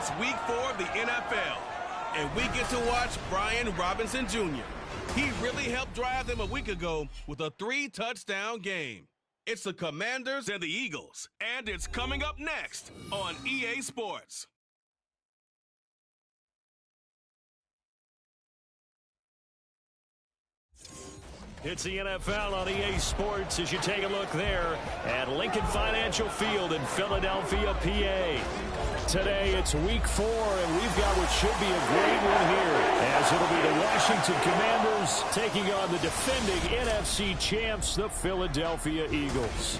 It's week 4 of the NFL, and we get to watch Brian Robinson Jr. He really helped drive them a week ago with a 3-touchdown game. It's the Commanders and the Eagles, and it's coming up next on EA Sports. It's the NFL on EA Sports as you take a look there at Lincoln Financial Field in Philadelphia, PA. Today it's week 4, and we've got what should be a great one here, as it'll be the Washington Commanders taking on the defending NFC champs, the Philadelphia Eagles.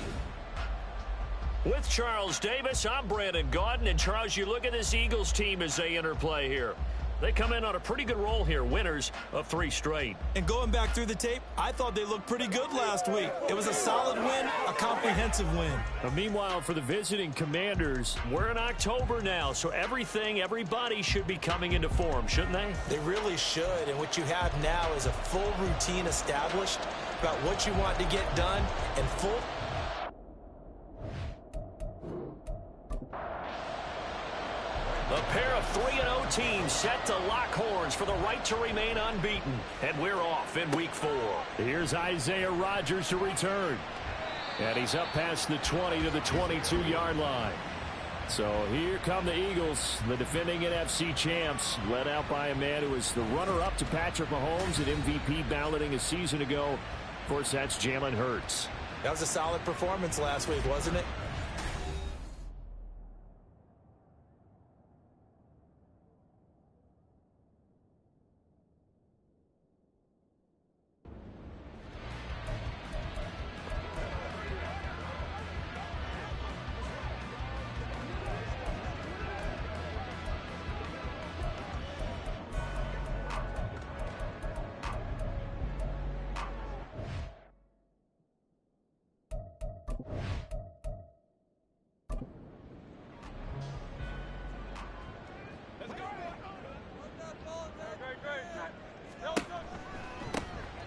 With Charles Davis, I'm Brandon Gaudin, and Charles, you look at this Eagles team as they interplay here. They come in on a pretty good roll here, winners of 3 straight. And going back through the tape, I thought they looked pretty good last week. It was a solid win, a comprehensive win. But meanwhile, for the visiting Commanders, we're in October now, so everybody should be coming into form, shouldn't they? They really should, and what you have now is a full routine established about what you want to get done and full. A pair of 3-0 teams set to lock horns for the right to remain unbeaten. And we're off in week 4. Here's Isaiah Rodgers to return. And he's up past the 20 to the 22-yard line. So here come the Eagles, the defending NFC champs, led out by a man who was the runner-up to Patrick Mahomes at MVP balloting a season ago. Of course, that's Jalen Hurts. That was a solid performance last week, wasn't it?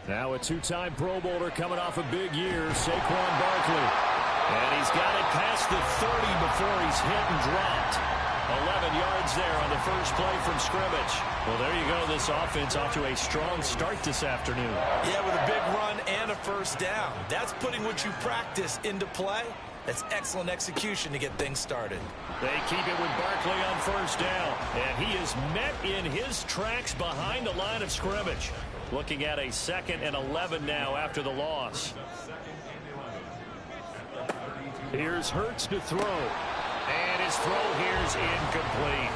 Now a 2-time Pro Bowler coming off a big year, Saquon Barkley. And he's got it past the 30 before he's hit and dropped. 11 yards there on the first play from scrimmage. Well, there you go. This offense off to a strong start this afternoon. Yeah, with a big run and a first down. That's putting what you practice into play. That's excellent execution to get things started. They keep it with Barkley on first down. And he is met in his tracks behind the line of scrimmage. Looking at a 2nd and 11 now after the loss. Here's Hurts to throw. And his throw here is incomplete.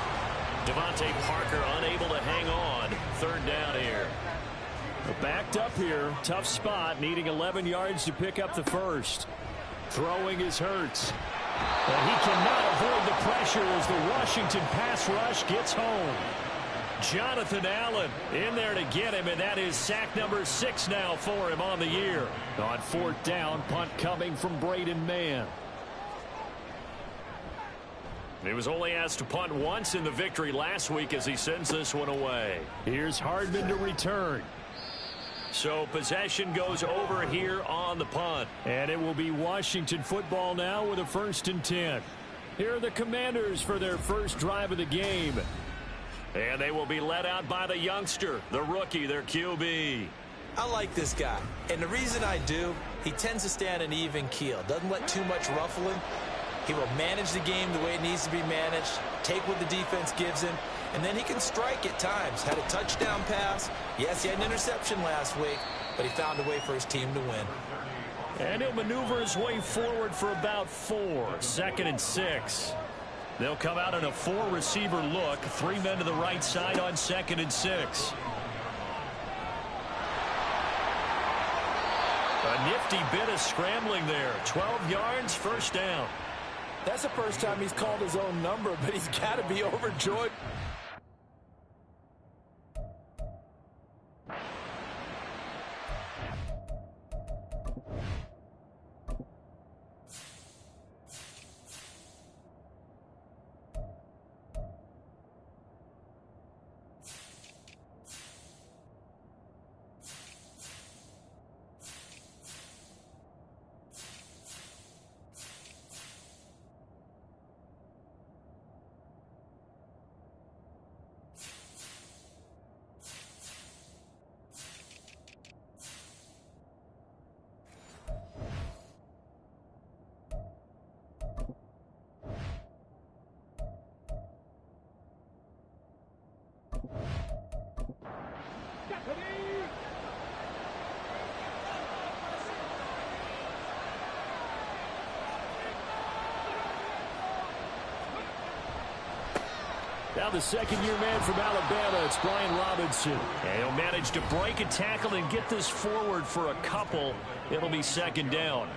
Devontae Parker unable to hang on. 3rd down here. Backed up here. Tough spot. Needing 11 yards to pick up the first. Throwing is Hurts. But he cannot avoid the pressure as the Washington pass rush gets home. Jonathan Allen in there to get him, and that is sack number 6 now for him on the year. On 4th down, punt coming from Braden Mann. He was only asked to punt once in the victory last week as he sends this one away. Here's Hardman to return. So possession goes over here on the punt. And it will be Washington football now with a 1st and 10. Here are the Commanders for their first drive of the game. And they will be led out by the youngster, the rookie, their QB. I like this guy. And the reason I do, he tends to stay on an even keel. Doesn't let too much ruffle him. He will manage the game the way it needs to be managed, take what the defense gives him, and then he can strike at times. Had a touchdown pass. Yes, he had an interception last week, but he found a way for his team to win. And he'll maneuver his way forward for about 4. 2nd and 6. They'll come out in a 4-receiver look. 3 men to the right side on 2nd and 6. A nifty bit of scrambling there. 12 yards, 1st down. That's the first time he's called his own number, but he's got to be overjoyed. Now the second-year man from Alabama, it's Brian Robinson. And he'll manage to break a tackle and get this forward for a couple. It'll be second down.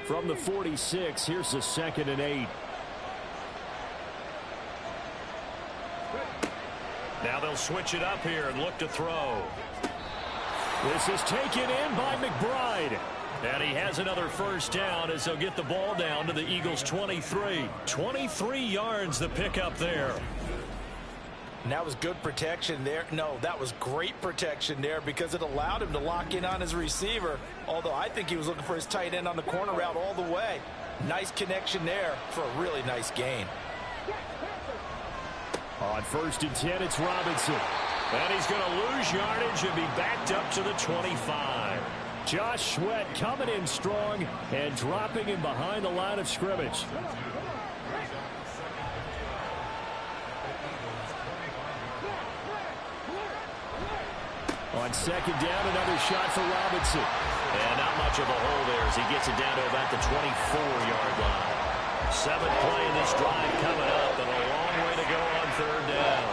From the 46, here's the 2nd and 8. Now they'll switch it up here and look to throw. This is taken in by McBride. And he has another first down as they'll get the ball down to the Eagles' 23. 23 yards the pickup there. And that was good protection there. No, that was great protection there because it allowed him to lock in on his receiver. Although I think he was looking for his tight end on the corner route all the way. Nice connection there for a really nice gain. On 1st and 10, it's Robinson. And he's going to lose yardage and be backed up to the 25. Josh Sweat coming in strong and dropping him behind the line of scrimmage. On 2nd down, another shot for Robinson. And not much of a hole there as he gets it down to about the 24-yard line. 7th play in this drive coming up, and a long way to go on 3rd down.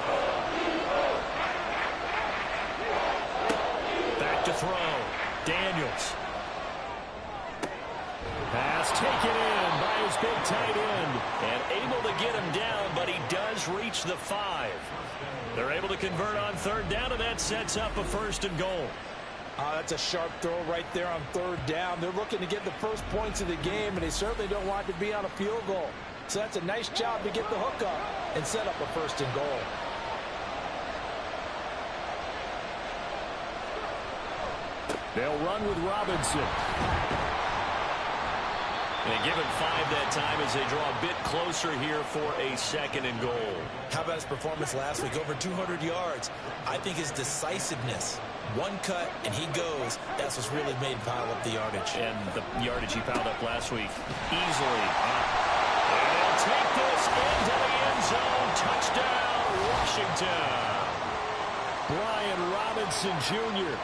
Back to throw. Daniels. Pass taken in by his big tight end. And able to get him down, but he does reach the 5. They're able to convert on 3rd down, and that sets up a 1st and goal. That's a sharp throw right there on 3rd down. They're looking to get the first points of the game, and they certainly don't want to be on a field goal. So that's a nice job to get the hook up and set up a 1st and goal. They'll run with Robinson. And give him 5 that time as they draw a bit closer here for a 2nd and goal. How about his performance last week? Over 200 yards. I think his decisiveness, one cut and he goes, that's what's really made him pile up the yardage. And the yardage he piled up last week easily. And they'll take this into the end zone. Touchdown, Washington. Brian Robinson Jr.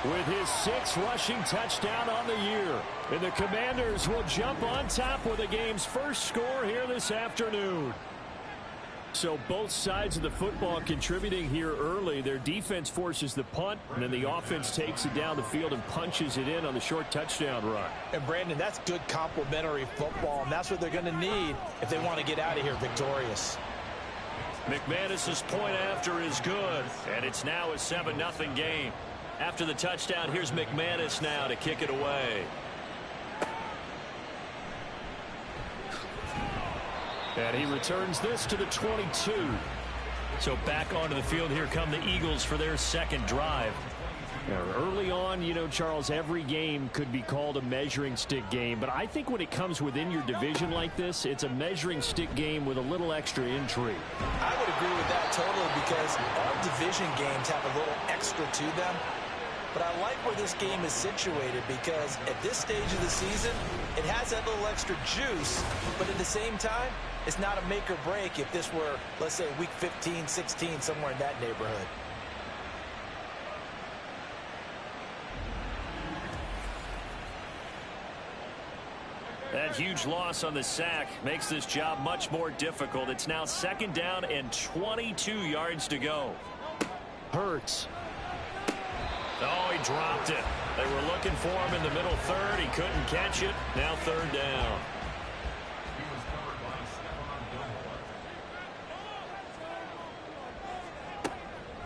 with his 6th rushing touchdown on the year. And the Commanders will jump on top with the game's first score here this afternoon. So both sides of the football contributing here early. Their defense forces the punt, and then the offense takes it down the field and punches it in on the short touchdown run. And Brandon, that's good complementary football, and that's what they're going to need if they want to get out of here victorious. McManus's point after is good, and it's now a 7-0 game. After the touchdown, here's McManus now to kick it away. And he returns this to the 22. So back onto the field, here come the Eagles for their 2nd drive. Now, early on, you know, Charles, every game could be called a measuring stick game. But I think when it comes within your division like this, it's a measuring stick game with a little extra intrigue. I would agree with that totally because all division games have a little extra to them. But I like where this game is situated because at this stage of the season, it has that little extra juice. But at the same time, it's not a make or break if this were, let's say, week 15, 16, somewhere in that neighborhood. That huge loss on the sack makes this job much more difficult. It's now 2nd down and 22 yards to go. Hurts. Oh, he dropped it. They were looking for him in the middle 3rd. He couldn't catch it. Now 3rd down.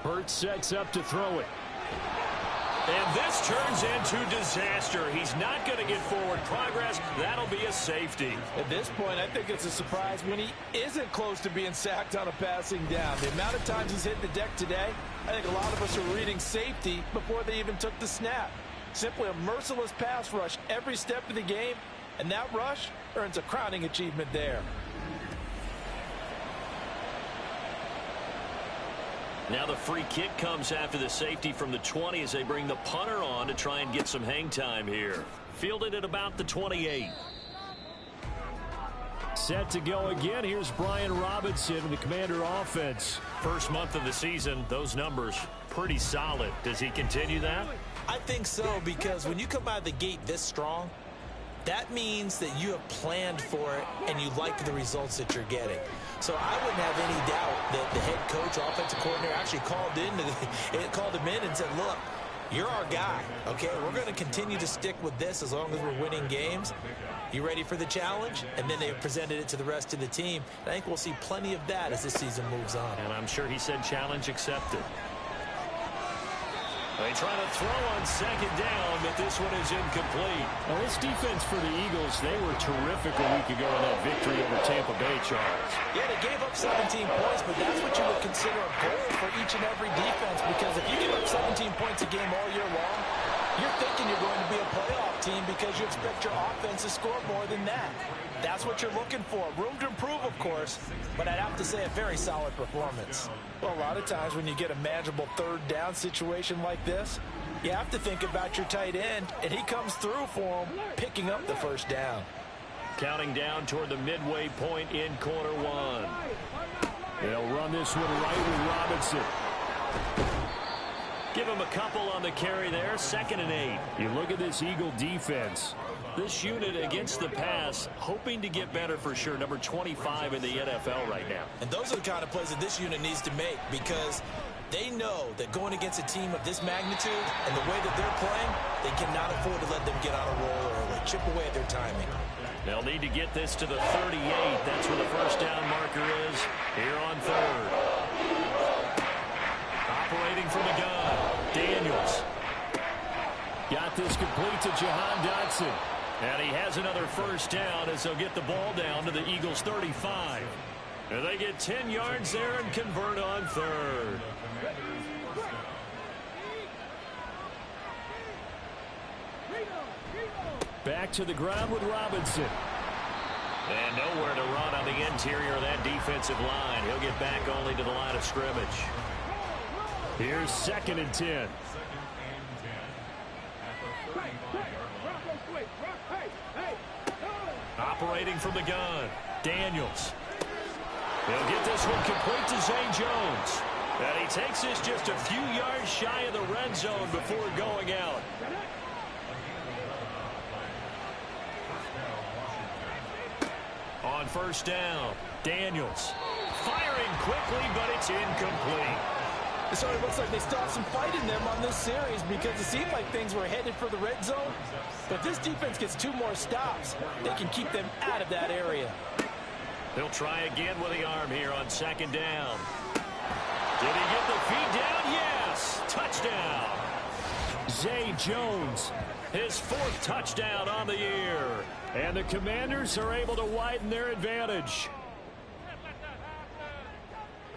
Hurts sets up to throw it. And this turns into disaster. He's not going to get forward progress. That'll be a safety. At this point, I think it's a surprise when he isn't close to being sacked on a passing down. The amount of times he's hit the deck today, I think a lot of us are reading safety before they even took the snap. Simply a merciless pass rush every step of the game, and that rush earns a crowning achievement there. Now the free kick comes after the safety from the 20 as they bring the punter on to try and get some hang time here. Fielded at about the 28. Set to go again. Here's Brian Robinson, the Commander offense. First month of the season, those numbers pretty solid. Does he continue that? I think so, because when you come out of the gate this strong, that means that you have planned for it and you like the results that you're getting. So I wouldn't have any doubt that the head coach, offensive coordinator, actually called him in and said, look, you're our guy, okay? We're going to continue to stick with this as long as we're winning games. You ready for the challenge? And then they presented it to the rest of the team. I think we'll see plenty of that as this season moves on. And I'm sure he said challenge accepted. They try to throw on second down, but this one is incomplete. Well, this defense for the Eagles, they were terrific a week ago in that victory over Tampa Bay, Charles. Yeah, they gave up 17 points, but that's what you would consider a goal for each and every defense, because if you give up 17 points a game all year long, you're thinking you're going to be a playoff team because you expect your offense to score more than that. That's what you're looking for. Room to improve, of course, but I'd have to say a very solid performance. Well, a lot of times when you get a manageable third down situation like this, you have to think about your tight end, and he comes through for him, picking up the first down. Counting down toward the midway point in quarter one. They'll run this one right with Robinson. Give him a couple on the carry there, 2nd and 8. You look at this Eagle defense. This unit against the pass, hoping to get better for sure. Number 25 in the NFL right now. And those are the kind of plays that this unit needs to make, because they know that going against a team of this magnitude and the way that they're playing, they cannot afford to let them get on a roll early, chip away at their timing. They'll need to get this to the 38. That's where the first down marker is here on third. Operating from the gun, Daniels. Got this complete to Jahan Dotson. And he has another first down as they'll get the ball down to the Eagles' 35. And they get 10 yards there and convert on third. Back to the ground with Robinson. And nowhere to run on the interior of that defensive line. He'll get back only to the line of scrimmage. Here's 2nd and 10. Operating from the gun, Daniels. He'll get this one complete to Zay Jones. And he takes this just a few yards shy of the red zone before going out. On first down, Daniels. Firing quickly, but it's incomplete. It sort of looks like they still have some fight in them on this series, because it seemed like things were headed for the red zone. But this defense gets 2 more stops. They can keep them out of that area. He'll try again with the arm here on 2nd down. Did he get the feet down? Yes! Touchdown! Zay Jones. His 4th touchdown on the year. And the Commanders are able to widen their advantage.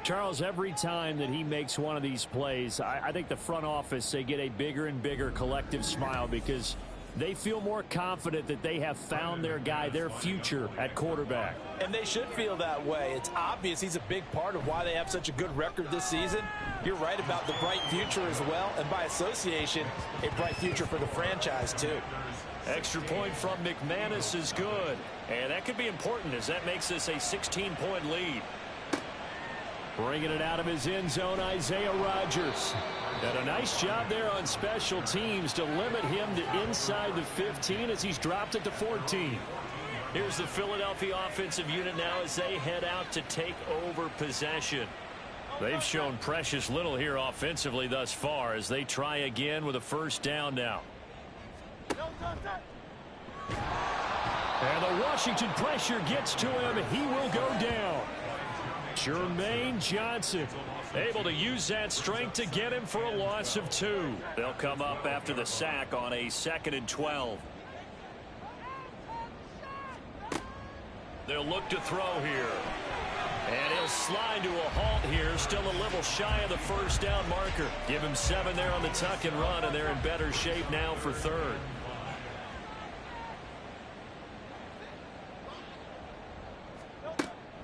Charles, every time that he makes one of these plays, I think the front office, they get a bigger and bigger collective smile, because they feel more confident that they have found their guy, their future at quarterback. And they should feel that way. It's obvious he's a big part of why they have such a good record this season. You're right about the bright future as well, and by association, a bright future for the franchise too. Extra point from McManus is good, and that could be important as that makes this a 16-point lead. Bringing it out of his end zone, Isaiah Rodgers. And a nice job there on special teams to limit him to inside the 15 as he's dropped it to 14. Here's the Philadelphia offensive unit now as they head out to take over possession. They've shown precious little here offensively thus far as they try again with a first down now. And the Washington pressure gets to him. He will go down. Jermaine Johnson able to use that strength to get him for a loss of 2. They'll come up after the sack on a 2nd and 12. They'll look to throw here. And he'll slide to a halt here, still a little shy of the first down marker. Give him 7 there on the tuck and run, and they're in better shape now for third.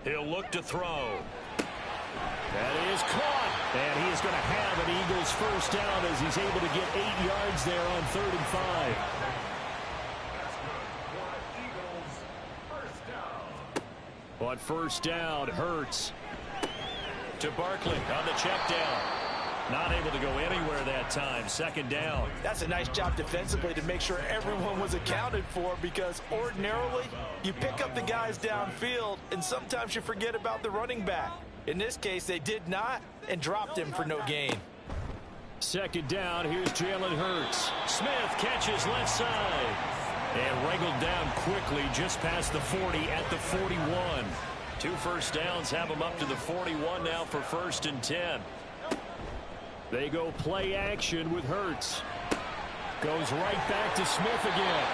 He'll look to throw. That is caught. And he is going to have an Eagles first down as he's able to get 8 yards there on 3rd and 5. On first down, Hurts. To Barkley on the check down. Not able to go anywhere that time. Second down. That's a nice job defensively to make sure everyone was accounted for, because ordinarily you pick up the guys downfield and sometimes you forget about the running back. In this case, they did not and dropped him for no gain. Second down. Here's Jalen Hurts. Smith catches left side. And wrangled down quickly just past the 40 at the 41. 2 first downs have him up to the 41 now for 1st and 10. They go play action with Hurts. Goes right back to Smith again.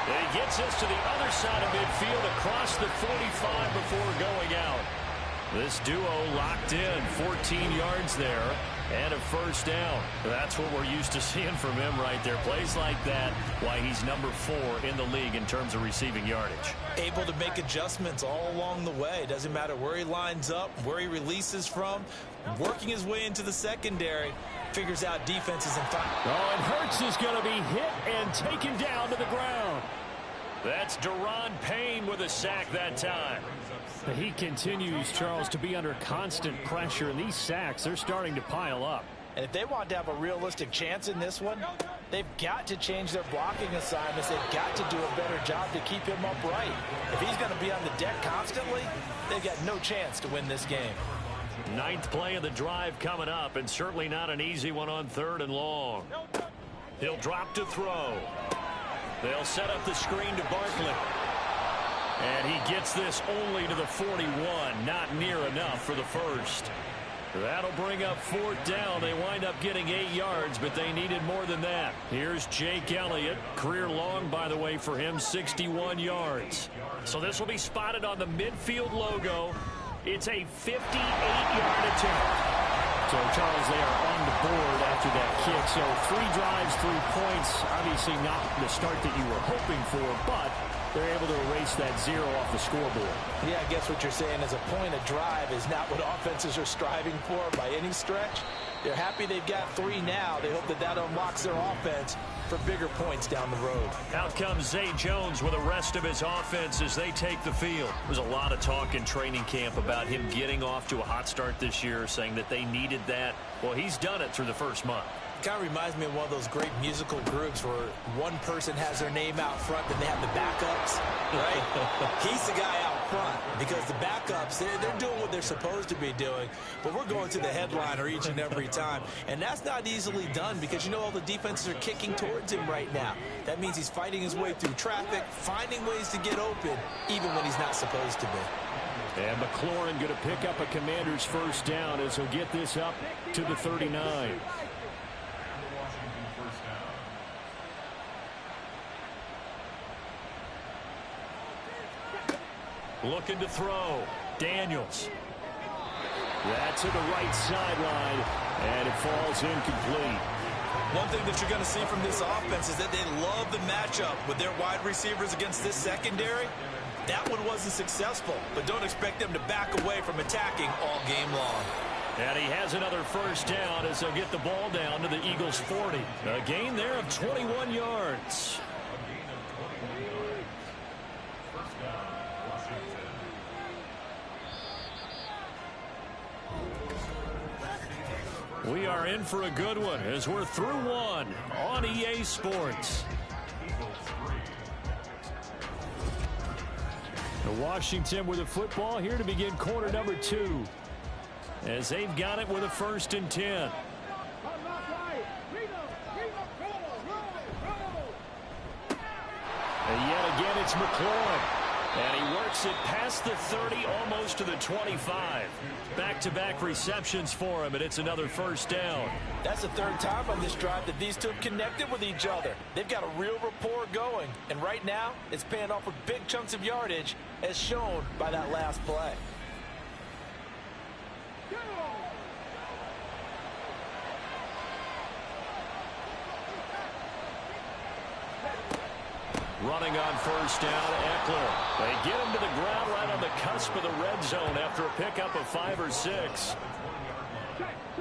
And he gets us to the other side of midfield across the 45 before going out. This duo locked in, 14 yards there, and a 1st down. That's what we're used to seeing from him right there. Plays like that, why he's number 4 in the league in terms of receiving yardage. Able to make adjustments all along the way. Doesn't matter where he lines up, where he releases from. Working his way into the secondary, figures out defenses and finds. Oh, and Hurts is going to be hit and taken down to the ground. That's Daron Payne with a sack that time. He continues, Charles, to be under constant pressure, and these sacks, they're starting to pile up. And if they want to have a realistic chance in this one, they've got to change their blocking assignments. They've got to do a better job to keep him upright. If he's going to be on the deck constantly, they've got no chance to win this game. 9th play of the drive coming up, and certainly not an easy one on 3rd and long. He'll drop to throw. They'll set up the screen to Barkley. And he gets this only to the 41. Not near enough for the 1st. That'll bring up 4th down. They wind up getting 8 yards, but they needed more than that. Here's Jake Elliott. Career long, by the way, for him, 61 yards. So this will be spotted on the midfield logo. It's a 58-yard attempt. So, Charles, they are on the board after that kick. So 3 drives, 3 points. Obviously not the start that you were hoping for, but they're able to erase that 0 off the scoreboard. Yeah, I guess what you're saying is a point of drive is not what offenses are striving for by any stretch. They're happy they've got 3 now. They hope that that unlocks their offense for bigger points down the road. Out comes Zay Jones with the rest of his offense as they take the field. There's a lot of talk in training camp about him getting off to a hot start this year, saying that they needed that. Well, he's done it through the first month. Kind of reminds me of one of those great musical groups where one person has their name out front, then they have the backups, right? He's the guy out front because the backups, they're doing what they're supposed to be doing, but we're going to the headliner each and every time, and that's not easily done because, you know, all the defenses are kicking towards him right now. That means he's fighting his way through traffic, finding ways to get open, even when he's not supposed to be. And McLaurin going to pick up a Commander's 1st down as he'll get this up to the 39. Looking to throw. Daniels. That's to the right sideline, and it falls incomplete. One thing that you're going to see from this offense is that they love the matchup with their wide receivers against this secondary. That one wasn't successful, but don't expect them to back away from attacking all game long. And he has another 1st down as they'll get the ball down to the Eagles' 40. A gain there of 21 yards. We are in for a good one as we're through one on EA Sports. Washington with the football here to begin quarter number 2. As they've got it with a 1st and 10. And yet again, it's McLaurin. And he works it past the 30, almost to the 25. Back-to-back receptions for him, and it's another 1st down. That's the 3rd time on this drive that these two have connected with each other. They've got a real rapport going, and right now it's paying off with big chunks of yardage, as shown by that last play. Running on 1st down, Eckler. They get him to the ground right on the cusp of the red zone after a pickup of 5 or 6.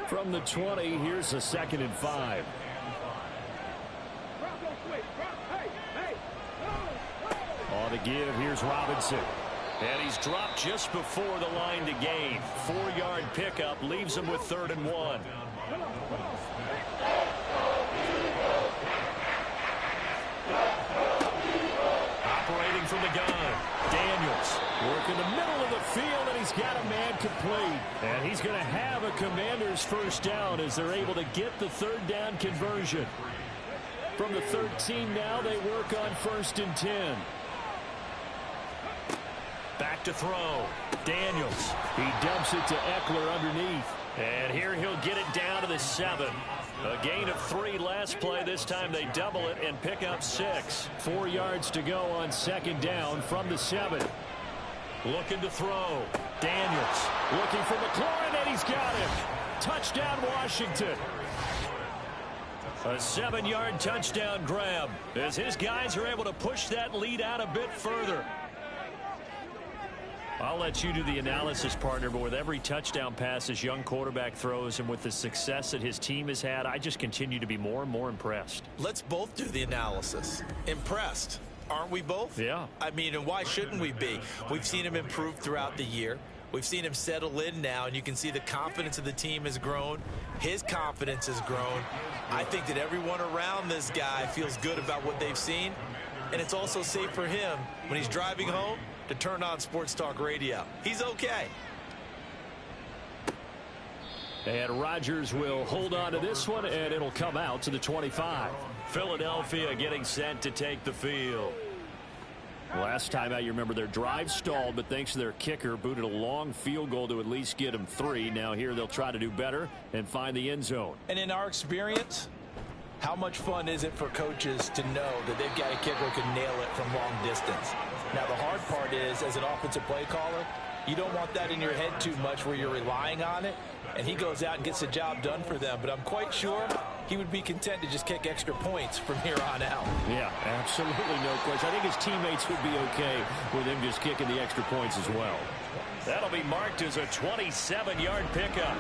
From the 20, here's a 2nd and 5. On the give, here's Robinson. And he's dropped just before the line to gain. 4-yard pickup leaves him with 3rd and 1. from the gun. Daniels working the middle of the field, and he's got a man complete. And he's going to have a Commanders first down as they're able to get the third down conversion. From the 13 now, they work on 1st and 10. Back to throw. Daniels. He dumps it to Eckler underneath. And here he'll get it down to the 7. A gain of 3 last play. This time they double it and pick up 6. 4 yards to go on 2nd down from the 7. Looking to throw. Daniels. Looking for McLaurin, and he's got him. Touchdown, Washington. A 7-yard touchdown grab as his guys are able to push that lead out a bit further. I'll let you do the analysis, partner, but with every touchdown pass this young quarterback throws and with the success that his team has had, I just continue to be more and more impressed. Let's both do the analysis. Impressed. Aren't we both? Yeah. I mean, and why shouldn't we be? We've seen him improve throughout the year. We've seen him settle in now, and you can see the confidence of the team has grown. His confidence has grown. I think that everyone around this guy feels good about what they've seen, and it's also safe for him when he's driving home to turn on Sports Talk Radio. He's okay. And Rodgers will hold on to this one, and it'll come out to the 25. Philadelphia getting set to take the field. Last time out, you remember their drive stalled, but thanks to their kicker, booted a long field goal to at least get them 3. Now here they'll try to do better and find the end zone. And in our experience, how much fun is it for coaches to know that they've got a kicker who can nail it from long distance? Now, the hard part is, as an offensive play caller, you don't want that in your head too much where you're relying on it, and he goes out and gets the job done for them. But I'm quite sure he would be content to just kick extra points from here on out. Yeah, absolutely no question. I think his teammates would be okay with him just kicking the extra points as well. That'll be marked as a 27-yard pickup.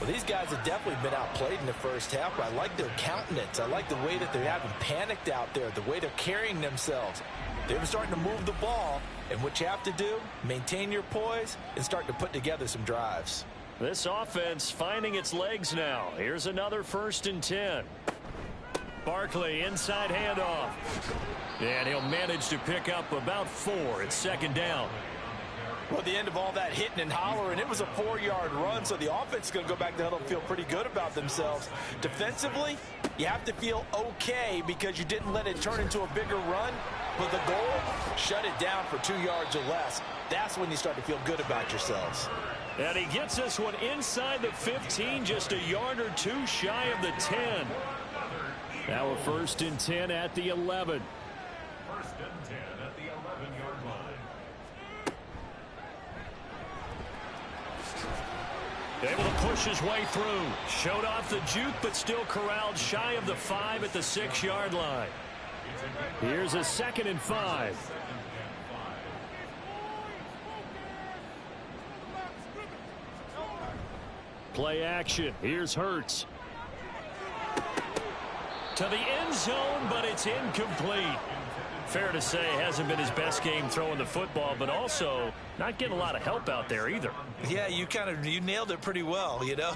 Well, these guys have definitely been outplayed in the first half, but I like their countenance. I like the way that they haven't panicked out there, the way they're carrying themselves. They're starting to move the ball, and what you have to do, maintain your poise and start to put together some drives. This offense finding its legs now. Here's another 1st and 10. Barkley inside handoff. And he'll manage to pick up about 4. It's 2nd down. Well, at the end of all that hitting and hollering, it was a 4-yard run, so the offense is going to go back to huddle and feel pretty good about themselves. Defensively, you have to feel okay because you didn't let it turn into a bigger run, but the goal, shut it down for 2 yards or less. That's when you start to feel good about yourselves. And he gets this one inside the 15, just a yard or 2 shy of the 10. Now a 1st and 10 at the 11. 1st and 10 at the 11-yard line. Able to push his way through. Showed off the juke, but still corralled shy of the 5 at the 6-yard line. Here's a 2nd and 5. Play action. Here's Hurts. To the end zone, but it's incomplete. Fair to say, hasn't been his best game throwing the football, but also not getting a lot of help out there either. Yeah, you nailed it pretty well, you know.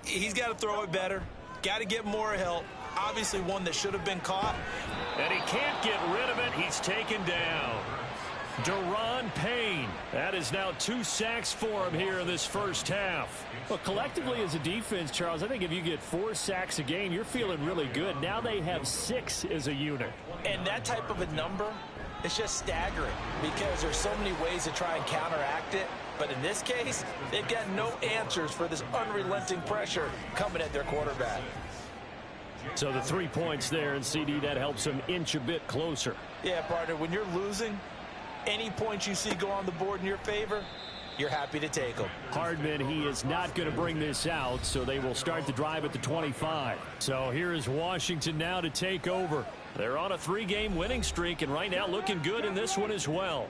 He's got to throw it better. Got to get more help. Obviously one that should have been caught. And he can't get rid of it. He's taken down. Deron Payne. That is now 2 sacks for him here in this first half. Well, collectively as a defense, Charles, I think if you get 4 sacks a game, you're feeling really good. Now they have 6 as a unit. And that type of a number, it's just staggering because there's so many ways to try and counteract it. But in this case, they've got no answers for this unrelenting pressure coming at their quarterback. So the 3 points there, and CD, that helps them inch a bit closer. Yeah, partner, when you're losing, any points you see go on the board in your favor, you're happy to take them. Hardman, he is not going to bring this out, so they will start the drive at the 25. So here is Washington now to take over. They're on a 3-game winning streak, and right now looking good in this one as well.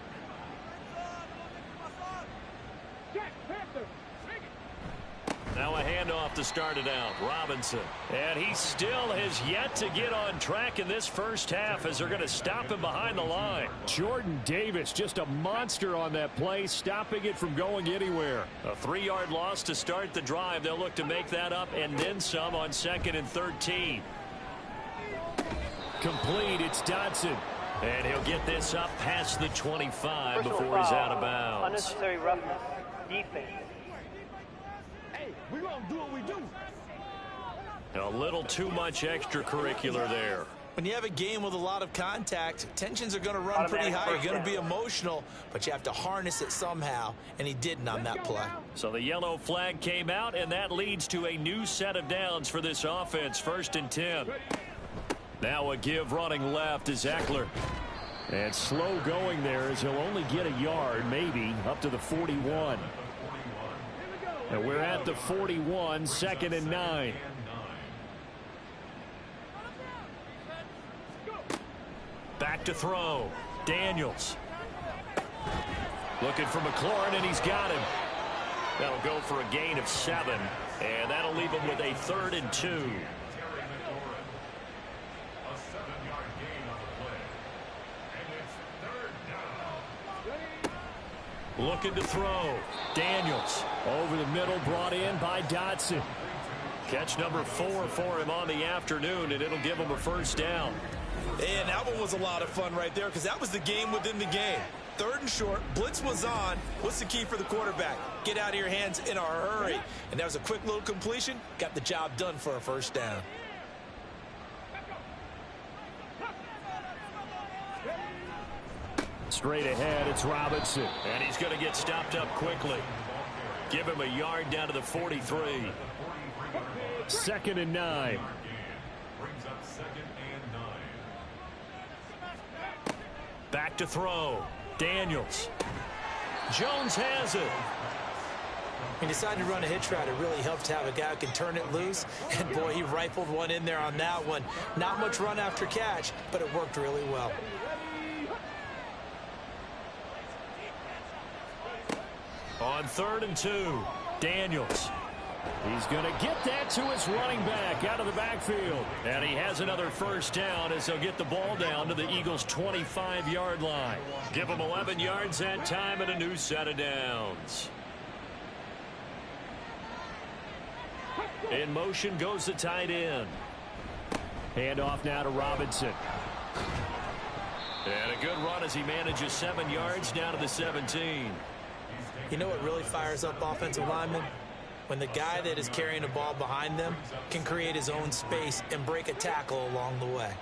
Now a handoff to start it out. Robinson. And he still has yet to get on track in this first half as they're going to stop him behind the line. Jordan Davis, just a monster on that play, stopping it from going anywhere. A 3-yard loss to start the drive. They'll look to make that up and then some on 2nd and 13. Complete. It's Dotson. And he'll get this up past the 25 before he's out of bounds. Unnecessary roughness. Defense. Hey, we're going to do what we do. A little too much extracurricular there. When you have a game with a lot of contact, tensions are going to run pretty high. You're going to be emotional, but you have to harness it somehow, and he didn't on that play. So the yellow flag came out, and that leads to a new set of downs for this offense. 1st and 10. Now a give running left is Eckler. And slow going there as he'll only get a yard, maybe, up to the 41. And we're at the 41, 2nd and 9. Back to throw. Daniels. Looking for McLaurin, and he's got him. That'll go for a gain of 7. And that'll leave him with a 3rd and 2. Looking to throw. Daniels. Over the middle, brought in by Dotson. Catch number 4 for him on the afternoon, and it'll give him a 1st down. And that one was a lot of fun right there because that was the game within the game. 3rd and short, blitz was on. What's the key for the quarterback? Get out of your hands in a hurry. And that was a quick little completion. Got the job done for a 1st down. Straight ahead, it's Robinson. And he's going to get stopped up quickly. Give him a yard down to the 43. 2nd and 9. Brings up 2nd and 9. Back to throw. Daniels. Jones has it. He decided to run a hitch route. It really helped to have a guy who can turn it loose. And, boy, he rifled one in there on that one. Not much run after catch, but it worked really well. On 3rd and 2, Daniels. He's going to get that to his running back out of the backfield. And he has another 1st down as they'll get the ball down to the Eagles' 25-yard line. Give them 11 yards that time and a new set of downs. In motion goes the tight end. Handoff now to Robinson. And a good run as he manages 7 yards down to the 17. You know what really fires up offensive linemen? When the guy that is carrying the ball behind them can create his own space and break a tackle along the way.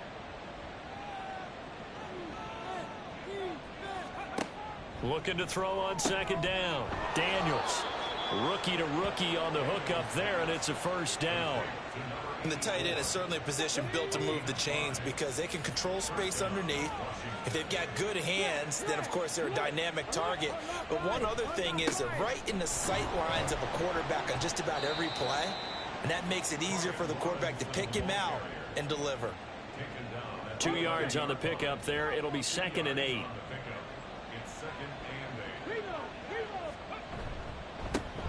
Looking to throw on 2nd down. Daniels. Rookie to rookie on the hook up there, and it's a 1st down. And the tight end is certainly a position built to move the chains because they can control space underneath. If they've got good hands, then, of course, they're a dynamic target. But one other thing is they're right in the sight lines of a quarterback on just about every play, and that makes it easier for the quarterback to pick him out and deliver. 2 yards on the pickup there. It'll be 2nd and 8.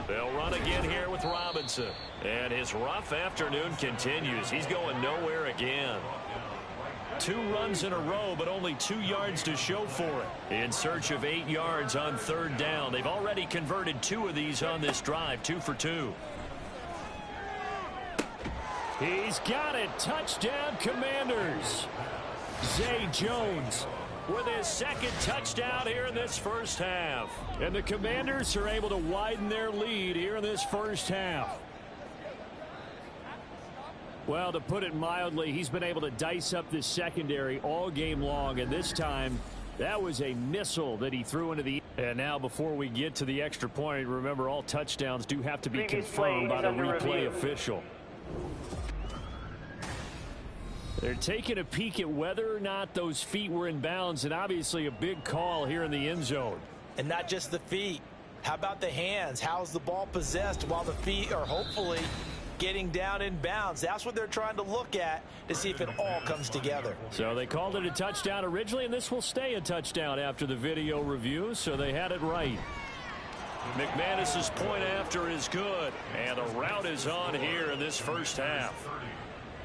They'll run again here with Robinson. And his rough afternoon continues. He's going nowhere again. 2 runs in a row, but only 2 yards to show for it. In search of 8 yards on 3rd down. They've already converted 2 of these on this drive, 2 for 2. He's got it. Touchdown, Commanders. Zay Jones with his 2nd touchdown here in this 1st half. And the Commanders are able to widen their lead here in this 1st half. Well, to put it mildly, he's been able to dice up this secondary all game long, and this time that was a missile that he threw into the... And now before we get to the extra point, remember all touchdowns do have to be confirmed by the replay official. They're taking a peek at whether or not those feet were in bounds, and obviously a big call here in the end zone. And not just the feet. How about the hands? How's the ball possessed while the feet are hopefully getting down in bounds? That's what they're trying to look at to see if it all comes together. So they called it a touchdown originally, and this will stay a touchdown after the video review, so they had it right. McManus's point after is good, and the route is on here in this 1st half.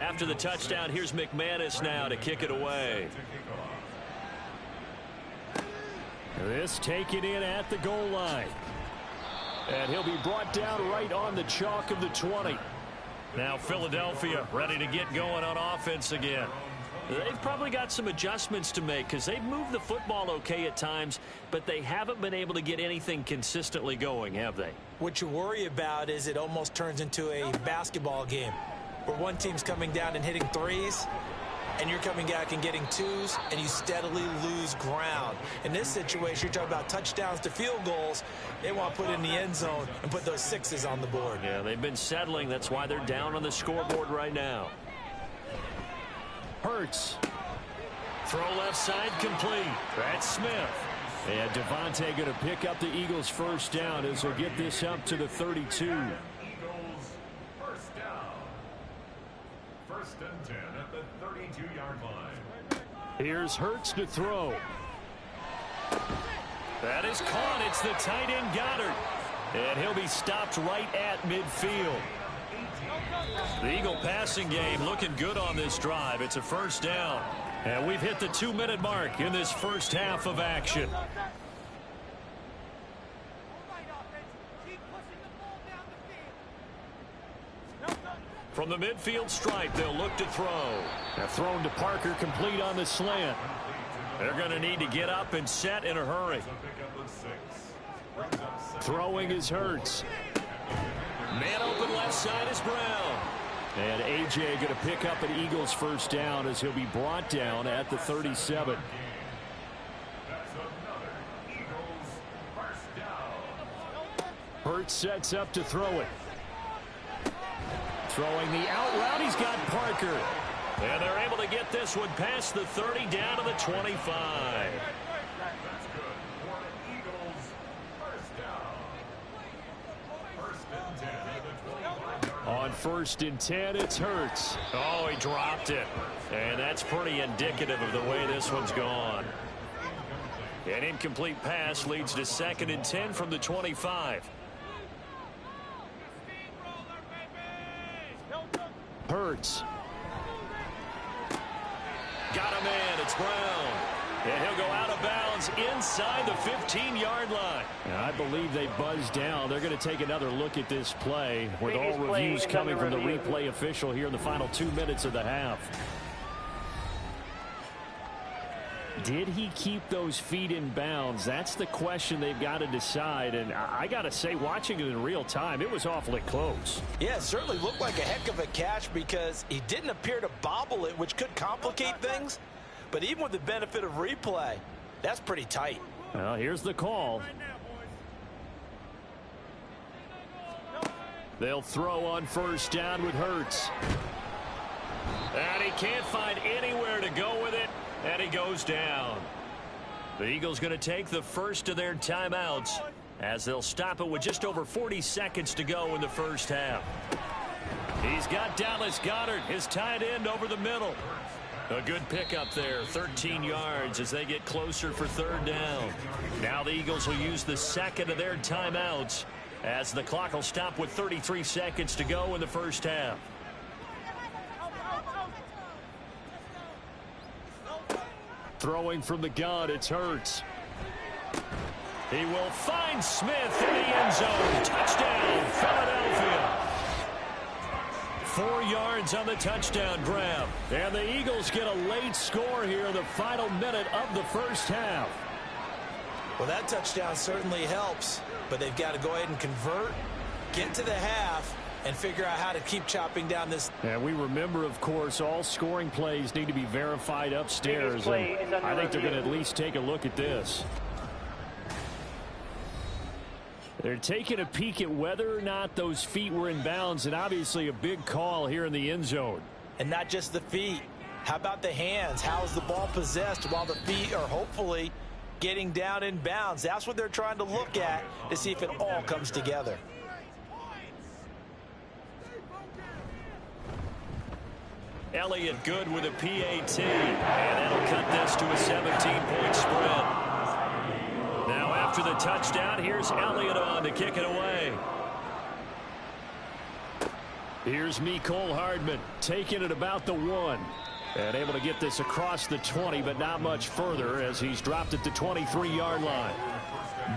After the touchdown, here's McManus now to kick it away. This taken in at the goal line. And he'll be brought down right on the chalk of the 20. Now Philadelphia ready to get going on offense again. They've probably got some adjustments to make because they've moved the football okay at times, but they haven't been able to get anything consistently going, have they? What you worry about is it almost turns into a basketball game where one team's coming down and hitting threes, and you're coming back and getting twos, and you steadily lose ground. In this situation, you're talking about touchdowns to field goals. They want to put in the end zone and put those sixes on the board. Yeah, they've been settling. That's why they're down on the scoreboard right now. Hurts. Throw left side complete. That's Smith. And Devontae going to pick up the Eagles' first down as they'll get this up to the 32. Eagles first down. First and 10 at the 32-yard line. Here's Hurts to throw. That is caught. It's the tight end Goddard. And he'll be stopped right at midfield. The Eagle passing game looking good on this drive. It's a first down. And we've hit the 2-minute mark in this first half of action. From the midfield stripe, they'll look to throw. Now thrown to Parker, complete on the slant. They're going to need to get up and set in a hurry. Throwing is Hurts. Man open left side is Brown. And A.J. going to pick up an Eagles first down as he'll be brought down at the 37. Hurts sets up to throw it. Throwing the out route, he's got Parker. And they're able to get this one past the 30 down to the 25. On first and 10, it's Hurts. Oh, he dropped it. And that's pretty indicative of the way this one's gone. An incomplete pass leads to second and 10 from the 25. Hurts. Got a man. It's Brown. And he'll go out of bounds inside the 15-yard line. And I believe they buzzed down. They're going to take another look at this play with all reviews coming from the replay official here in the final 2 minutes of the half. Did he keep those feet in bounds? That's the question they've got to decide. And I got to say, watching it in real time, it was awfully close. Yeah, it certainly looked like a heck of a catch because he didn't appear to bobble it, which could complicate things. But even with the benefit of replay, that's pretty tight. Well, here's the call. They'll throw on first down with Hurts. And he can't find anywhere to go with it. And he goes down. The Eagles going to take the first of their timeouts as they'll stop it with just over 40 seconds to go in the first half. He's got Dallas Goedert, his tight end, over the middle. A good pickup there, 13 yards as they get closer for third down. Now the Eagles will use the second of their timeouts as the clock will stop with 33 seconds to go in the first half. Throwing from the gun, it's Hurts. He will find Smith in the end zone. Touchdown, Philadelphia. 4 yards on the touchdown grab. And the Eagles get a late score here in the final minute of the first half. Well, that touchdown certainly helps, but they've got to go ahead and convert, get to the half, and figure out how to keep chopping down this. And we remember, of course, all scoring plays need to be verified upstairs. And I think they're going to at least take a look at this. They're taking a peek at whether or not those feet were in bounds, and obviously a big call here in the end zone. And not just the feet. How about the hands? How is the ball possessed while the feet are hopefully getting down in bounds? That's what they're trying to look at to see if it all comes together. Elliott good with a PAT, and that'll cut this to a 17-point spread. Now after the touchdown, here's Elliott on to kick it away. Here's Mecole Hardman taking it about the 1. And able to get this across the 20, but not much further as he's dropped at the 23-yard line.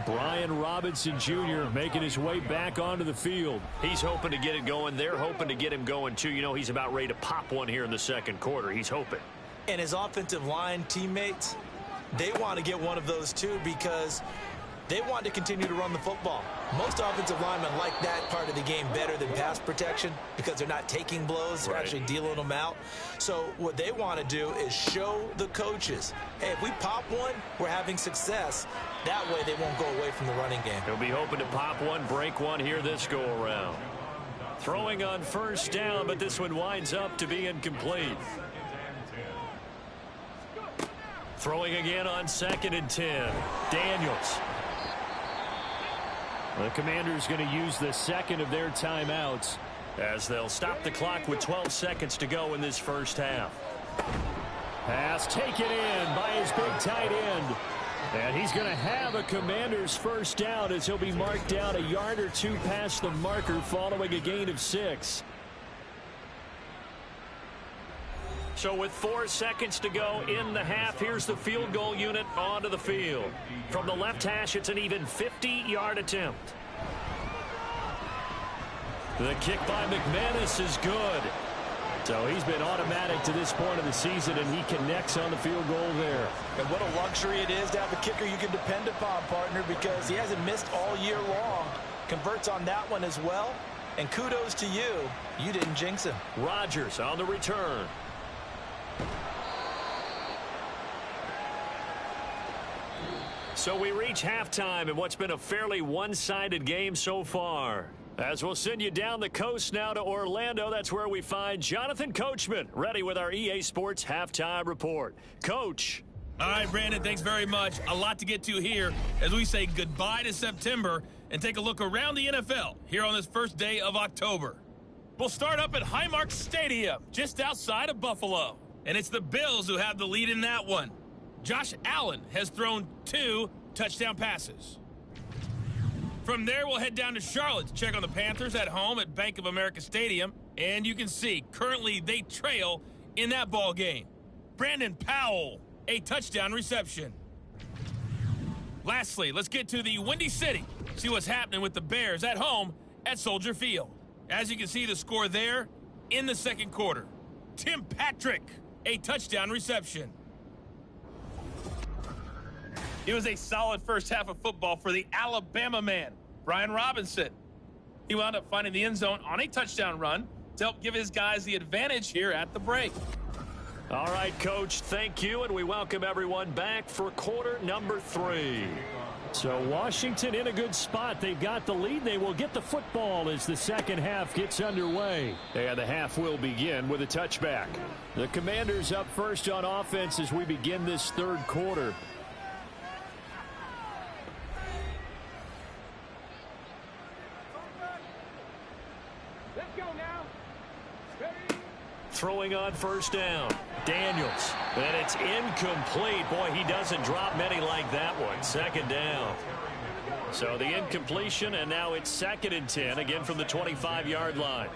Brian Robinson Jr. making his way back onto the field. He's hoping to get it going. They're hoping to get him going, too. You know, he's about ready to pop one here in the second quarter. He's hoping. And his offensive line teammates, they want to get one of those too because they want to continue to run the football. Most offensive linemen like that part of the game better than pass protection because they're not taking blows, they're actually dealing them out. So what they want to do is show the coaches, hey, if we pop one, we're having success. That way they won't go away from the running game. He'll be hoping to pop one, break one here this go-around. Throwing on first down, but this one winds up to be incomplete. Throwing again on 2nd and 10. Daniels. The Commanders going to use the second of their timeouts as they'll stop the clock with 12 seconds to go in this first half. Pass taken in by his big tight end. And he's going to have a Commanders first down as he'll be marked down a yard or two past the marker following a gain of 6. So with 4 seconds to go in the half, here's the field goal unit onto the field. From the left hash, it's an even 50-yard attempt. The kick by McManus is good. So he's been automatic to this point of the season, and he connects on the field goal there. And what a luxury it is to have a kicker you can depend upon, partner, because he hasn't missed all year long. Converts on that one as well. And kudos to you. You didn't jinx him. Rodgers on the return. So we reach halftime in what's been a fairly one-sided game so far. As we'll send you down the coast now to Orlando, that's where we find Jonathan Coachman ready with our EA Sports Halftime Report. Coach. All right, Brandon, thanks very much. A lot to get to here as we say goodbye to September and take a look around the NFL here on this first day of October. We'll start up at Highmark Stadium, just outside of Buffalo. And it's the Bills who have the lead in that one. Josh Allen has thrown 2 touchdown passes. From there, we'll head down to Charlotte to check on the Panthers at home at Bank of America Stadium. And you can see, currently they trail in that ball game. Brandon Powell, a touchdown reception. Lastly, let's get to the Windy City. See what's happening with the Bears at home at Soldier Field. As you can see, the score there in the second quarter. Tim Patrick, a touchdown reception. It was a solid first half of football for the Alabama man, Brian Robinson. He wound up finding the end zone on a touchdown run to help give his guys the advantage here at the break. All right, Coach, thank you, and we welcome everyone back for quarter number 3. So Washington in a good spot. They've got the lead. They will get the football as the second half gets underway. And the half will begin with a touchback. The Commanders up first on offense as we begin this third quarter. Throwing on first down. Daniels. And it's incomplete. Boy, he doesn't drop many like that one. Second down. So the incompletion, and now it's 2nd and 10, again from the 25-yard line.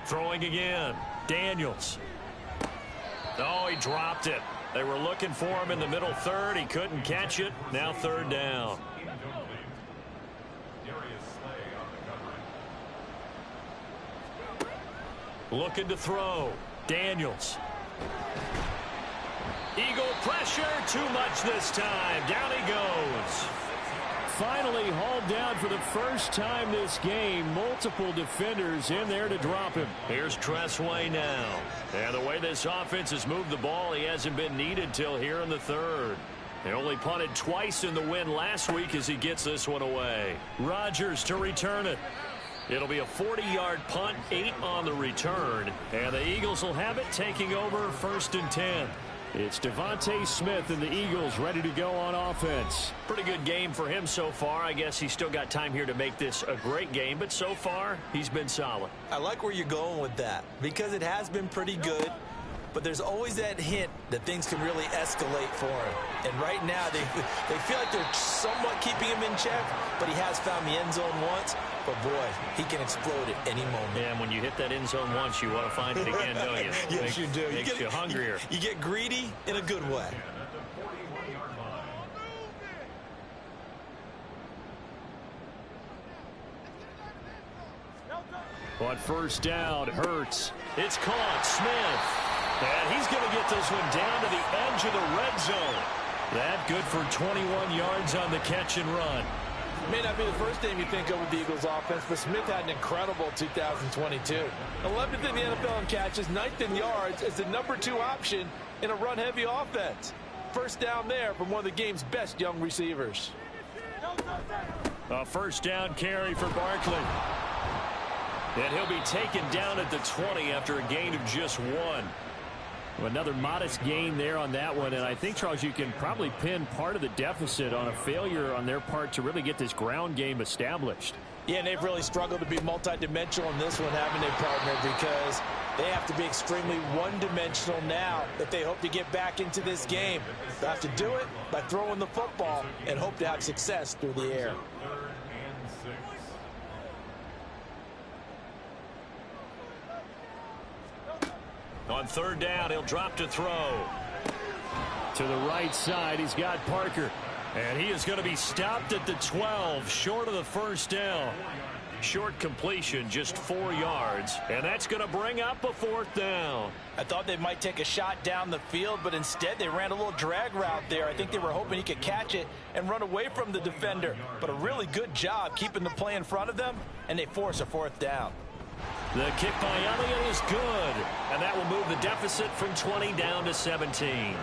Throwing again. Daniels. Oh, he dropped it. They were looking for him in the middle third. He couldn't catch it. Now 3rd down. Looking to throw. Daniels. Eagle pressure. Too much this time. Down he goes. Finally hauled down for the first time this game. Multiple defenders in there to drop him. Here's Tressway now. And the way this offense has moved the ball, he hasn't been needed till here in the third. They only punted twice in the win last week as he gets this one away. Rodgers to return it. It'll be a 40-yard punt, 8 on the return. And the Eagles will have it, taking over 1st and 10. It's Devontae Smith and the Eagles ready to go on offense. Pretty good game for him so far. I guess he's still got time here to make this a great game, but so far, he's been solid. I like where you're going with that because it has been pretty good. But there's always that hint that things can really escalate for him. And right now, they feel like they're somewhat keeping him in check, but he has found the end zone once. But, boy, he can explode at any moment. Yeah, and when you hit that end zone once, you want to find it again, don't you? Yes, you do. Makes you hungrier. You get greedy in a good way. On first down, Hurts. It's caught. Smith. And he's going to get this one down to the edge of the red zone. That good for 21 yards on the catch and run. May not be the first name you think of with the Eagles offense, but Smith had an incredible 2022. 11th in the NFL in catches, 9th in yards, as the #2 option in a run-heavy offense. First down there from one of the game's best young receivers. A first down carry for Barkley. And he'll be taken down at the 20 after a gain of just 1. Another modest gain there on that one, and I think, Charles, you can probably pin part of the deficit on a failure on their part to really get this ground game established. Yeah, and they've really struggled to be multidimensional in this one, haven't they, partner, because they have to be extremely one-dimensional now if they hope to get back into this game. They have to do it by throwing the football and hope to have success through the air. On third down, he'll drop to throw. To the right side, he's got Parker. And he is going to be stopped at the 12, short of the first down. Short completion, just 4 yards. And that's going to bring up a 4th down. I thought they might take a shot down the field, but instead they ran a little drag route there. I think they were hoping he could catch it and run away from the defender. But a really good job keeping the play in front of them, and they force a 4th down. The kick by Elliott is good, and that will move the deficit from 20 down to 17.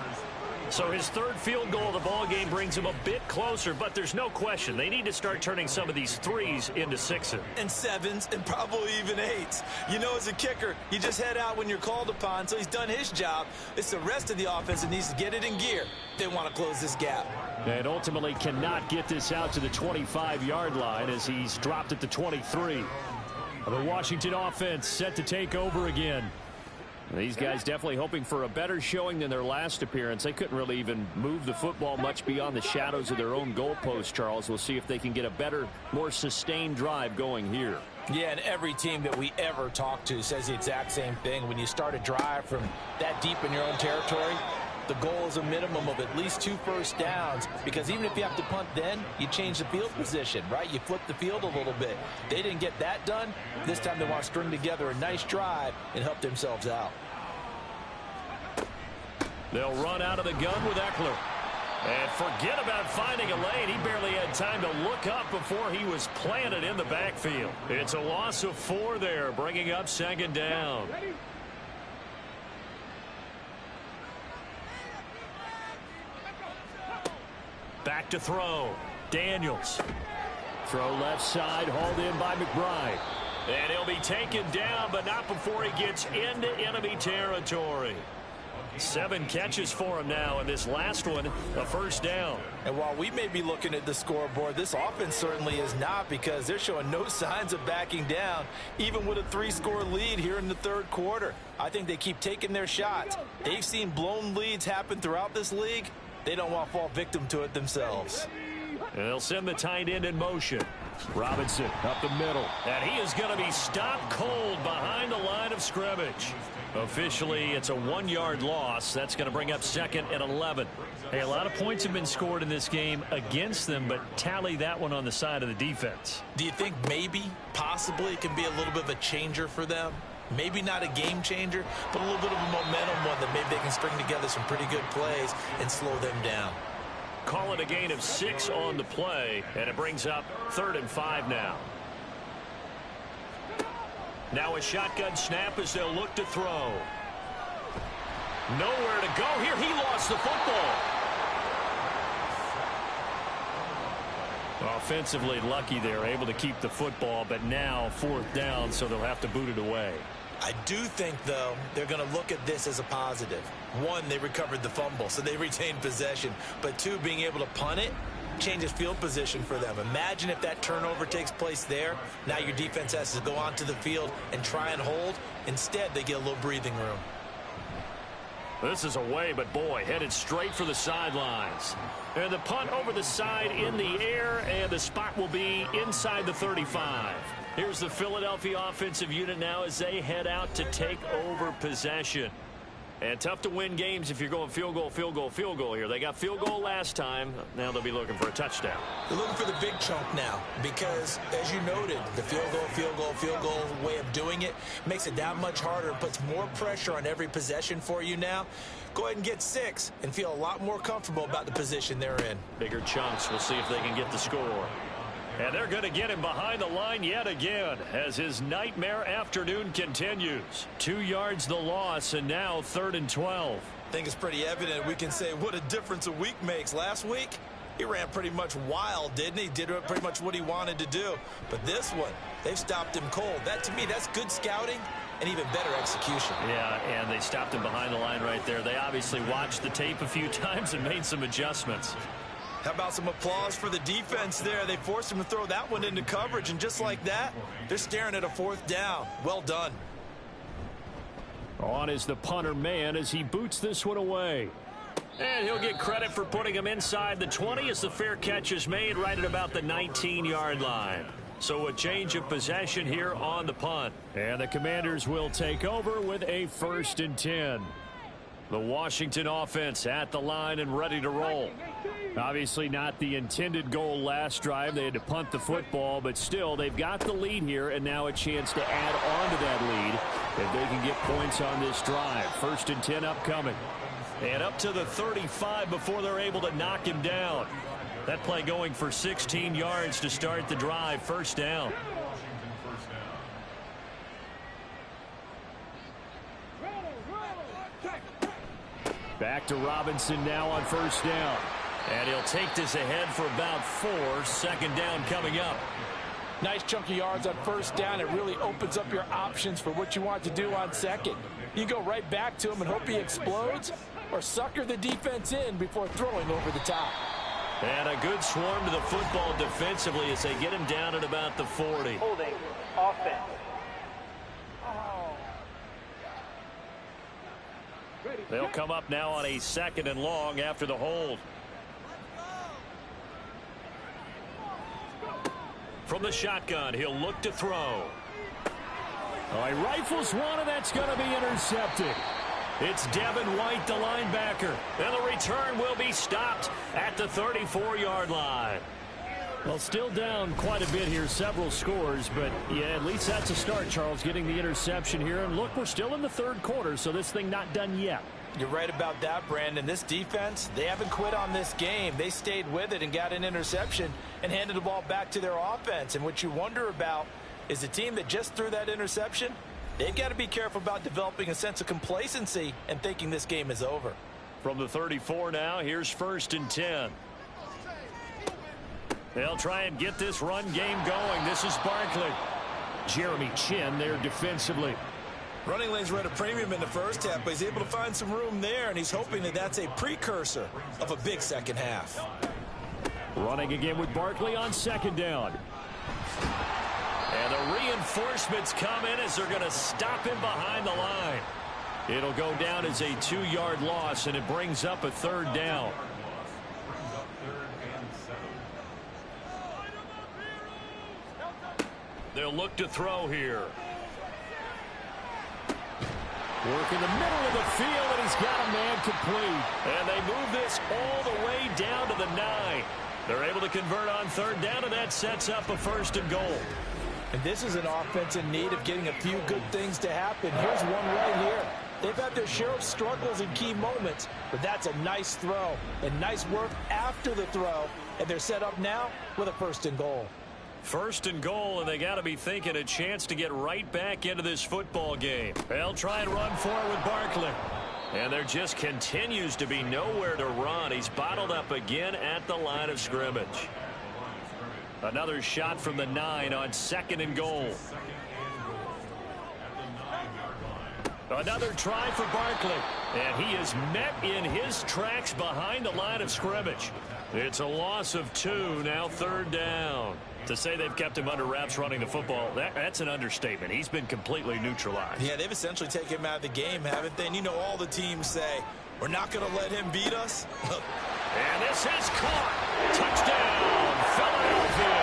So his 3rd field goal of the ball game brings him a bit closer, but there's no question they need to start turning some of these 3s into 6s. And 7s and probably even 8s. You know, as a kicker, you just head out when you're called upon, so he's done his job. It's the rest of the offense that needs to get it in gear. They want to close this gap. And ultimately cannot get this out to the 25-yard line as he's dropped at the 23. The Washington offense set to take over again. These guys definitely hoping for a better showing than their last appearance. They couldn't really even move the football much beyond the shadows of their own goalpost, Charles. We'll see if they can get a better, more sustained drive going here. Yeah, and every team that we ever talk to says the exact same thing. When you start a drive from that deep in your own territory, the goal is a minimum of at least 2 first downs, because even if you have to punt then, you change the field position, right? You flip the field a little bit. They didn't get that done. This time they want to string together a nice drive and help themselves out. They'll run out of the gun with Eckler. And forget about finding a lane. He barely had time to look up before he was planted in the backfield. It's a loss of 4 there, bringing up 2nd down. Back to throw. Daniels. Throw left side, hauled in by McBride. And he'll be taken down, but not before he gets into enemy territory. 7 catches for him now, and this last one, a first down. And while we may be looking at the scoreboard, this offense certainly is not, because they're showing no signs of backing down, even with a 3-score lead here in the 3rd quarter. I think they keep taking their shots. They've seen blown leads happen throughout this league. They don't want to fall victim to it themselves. And they'll send the tight end in motion. Robinson up the middle. And he is going to be stopped cold behind the line of scrimmage. Officially, it's a 1-yard loss. That's going to bring up 2nd and 11. Hey, a lot of points have been scored in this game against them, but tally that one on the side of the defense. Do you think maybe, possibly, it can be a little bit of a changer for them? Maybe not a game changer, but a little bit of a momentum one that maybe they can string together some pretty good plays and slow them down. Call it a gain of 6 on the play, and it brings up 3rd and 5 now. Now a shotgun snap as they'll look to throw. Nowhere to go here. He lost the football. Offensively lucky they're able to keep the football, but now 4th down, so they'll have to boot it away. I do think, though, they're going to look at this as a positive. 1, they recovered the fumble, so they retained possession. But 2, being able to punt it changes field position for them. Imagine if that turnover takes place there. Now your defense has to go onto the field and try and hold. Instead, they get a little breathing room. This is away, but boy, headed straight for the sidelines. And the punt over the side in the air, and the spot will be inside the 35. Here's the Philadelphia offensive unit now as they head out to take over possession. And tough to win games if you're going field goal, field goal, field goal here. They got field goal last time. Now they'll be looking for a touchdown. They're looking for the big chunk now because, as you noted, the field goal, field goal, field goal way of doing it makes it that much harder and puts more pressure on every possession for you now. Go ahead and get 6 and feel a lot more comfortable about the position they're in. Bigger chunks. We'll see if they can get the score. And they're going to get him behind the line yet again as his nightmare afternoon continues. 2 yards the loss, and now 3rd and 12. I think it's pretty evident we can say what a difference a week makes. Last week, he ran pretty much wild, didn't he? Did pretty much what he wanted to do. But this one, they've stopped him cold. That, to me, that's good scouting and even better execution. Yeah, and they stopped him behind the line right there. They obviously watched the tape a few times and made some adjustments. How about some applause for the defense there? They forced him to throw that one into coverage, and just like that, they're staring at a 4th down. Well done. On is the punter man as he boots this one away. And he'll get credit for putting him inside the 20 as the fair catch is made right at about the 19-yard line. So a change of possession here on the punt. And the Commanders will take over with a 1st and 10. The Washington offense at the line and ready to roll. Obviously not the intended goal last drive. They had to punt the football, but still they've got the lead here and now a chance to add on to that lead if they can get points on this drive. 1st and 10 upcoming. And up to the 35 before they're able to knock him down. That play going for 16 yards to start the drive. 1st down. Back to Robinson now on 1st down. And he'll take this ahead for about 4. 2nd down coming up. Nice chunk of yards on 1st down. It really opens up your options for what you want to do on 2nd. You go right back to him and hope he explodes, or sucker the defense in before throwing over the top. And a good swarm to the football defensively as they get him down at about the 40. Holding offense. They'll come up now on a 2nd and long after the hold. From the shotgun, he'll look to throw. Oh, he rifles one, and that's going to be intercepted. It's Devin White, the linebacker. And the return will be stopped at the 34-yard line. Well, still down quite a bit here, several scores, but yeah, at least that's a start, Charles, getting the interception here. And look, we're still in the 3rd quarter, so this thing not done yet. You're right about that, Brandon. This defense, they haven't quit on this game. They stayed with it and got an interception and handed the ball back to their offense. And what you wonder about is the team that just threw that interception, they've got to be careful about developing a sense of complacency and thinking this game is over. From the 34 now, here's 1st and 10. They'll try and get this run game going. This is Barkley. Jeremy Chin there defensively. Running lanes were at a premium in the 1st half, but he's able to find some room there, and he's hoping that that's a precursor of a big 2nd half. Running again with Barkley on 2nd down. And the reinforcements come in as they're going to stop him behind the line. It'll go down as a 2-yard loss, and it brings up a 3rd down. They'll look to throw here. Work in the middle of the field, and he's got a man complete. And they move this all the way down to the 9. They're able to convert on 3rd down, and that sets up a 1st and goal. And this is an offense in need of getting a few good things to happen. Here's one right here. They've had their share of struggles in key moments, but that's a nice throw and nice work after the throw. And they're set up now with a 1st and goal. 1st and goal, and they got to be thinking a chance to get right back into this football game. They'll try and run for it with Barkley. And there just continues to be nowhere to run. He's bottled up again at the line of scrimmage. Another shot from the 9 on 2nd and goal. Another try for Barkley. And he is met in his tracks behind the line of scrimmage. It's a loss of 2, now 3rd down. To say they've kept him under wraps running the football, that's an understatement. He's been completely neutralized. Yeah, they've essentially taken him out of the game, haven't they? And you know all the teams say, we're not going to let him beat us. And this is caught. Touchdown, Philadelphia.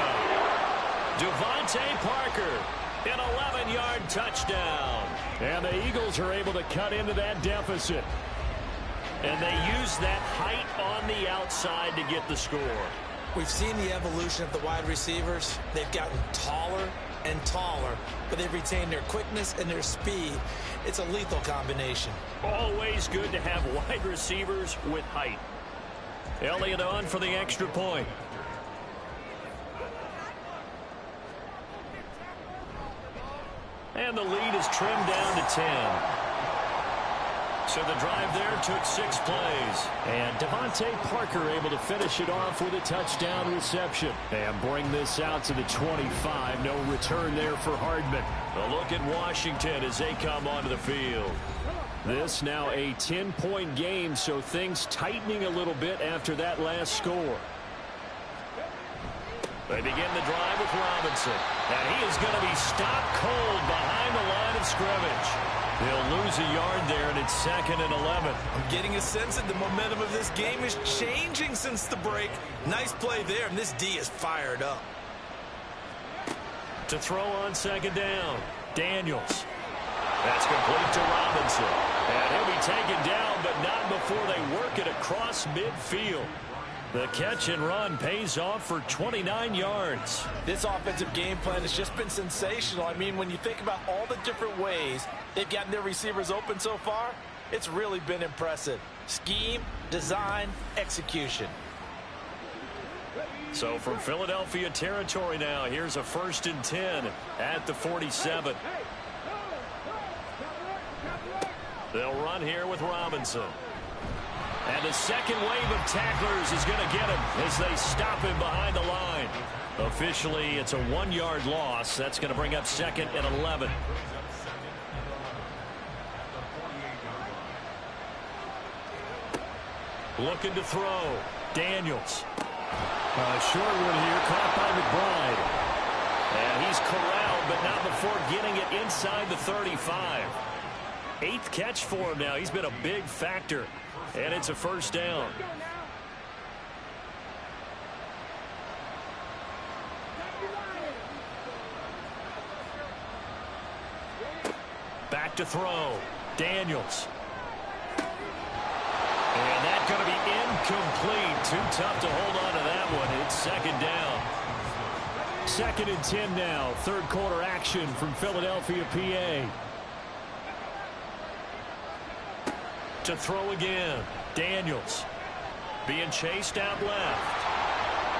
Devontae Parker An 11-yard touchdown. And the Eagles are able to cut into that deficit. And they use that height on the outside to get the score. We've seen the evolution of the wide receivers. They've gotten taller and taller, but they've retained their quickness and their speed. It's a lethal combination. Always good to have wide receivers with height. Elliott on for the extra point. And the lead is trimmed down to 10. So the drive there took 6 plays. And Devontae Parker able to finish it off with a touchdown reception. And bring this out to the 25. No return there for Hardman. A look at Washington as they come onto the field. This now a 10-point game, so things tightening a little bit after that last score. They begin the drive with Robinson. And he is going to be stopped cold behind the line of scrimmage. He'll lose a yard there, and it's 2nd and 11. I'm getting a sense that the momentum of this game is changing since the break. Nice play there, and this D is fired up. To throw on 2nd down, Daniels. That's complete to Robinson. And he'll be taken down, but not before they work it across midfield. The catch and run pays off for 29 yards. This offensive game plan has just been sensational. I mean, when you think about all the different ways they've gotten their receivers open so far, it's really been impressive. Scheme, design, execution. So from Philadelphia territory now, here's a 1st and 10 at the 47. They'll run here with Robinson. And the second wave of tacklers is going to get him as they stop him behind the line. Officially, it's a 1-yard loss. That's going to bring up 2nd and 11. Looking to throw. Daniels. Short one here, caught by McBride. And he's corralled, but not before getting it inside the 35. 8th catch for him now. He's been a big factor. And it's a 1st down. Back to throw. Daniels. And that's going to be incomplete. Too tough to hold on to that one. It's 2nd down. 2nd and 10 now. 3rd quarter action from Philadelphia, PA. To throw again. Daniels being chased out left.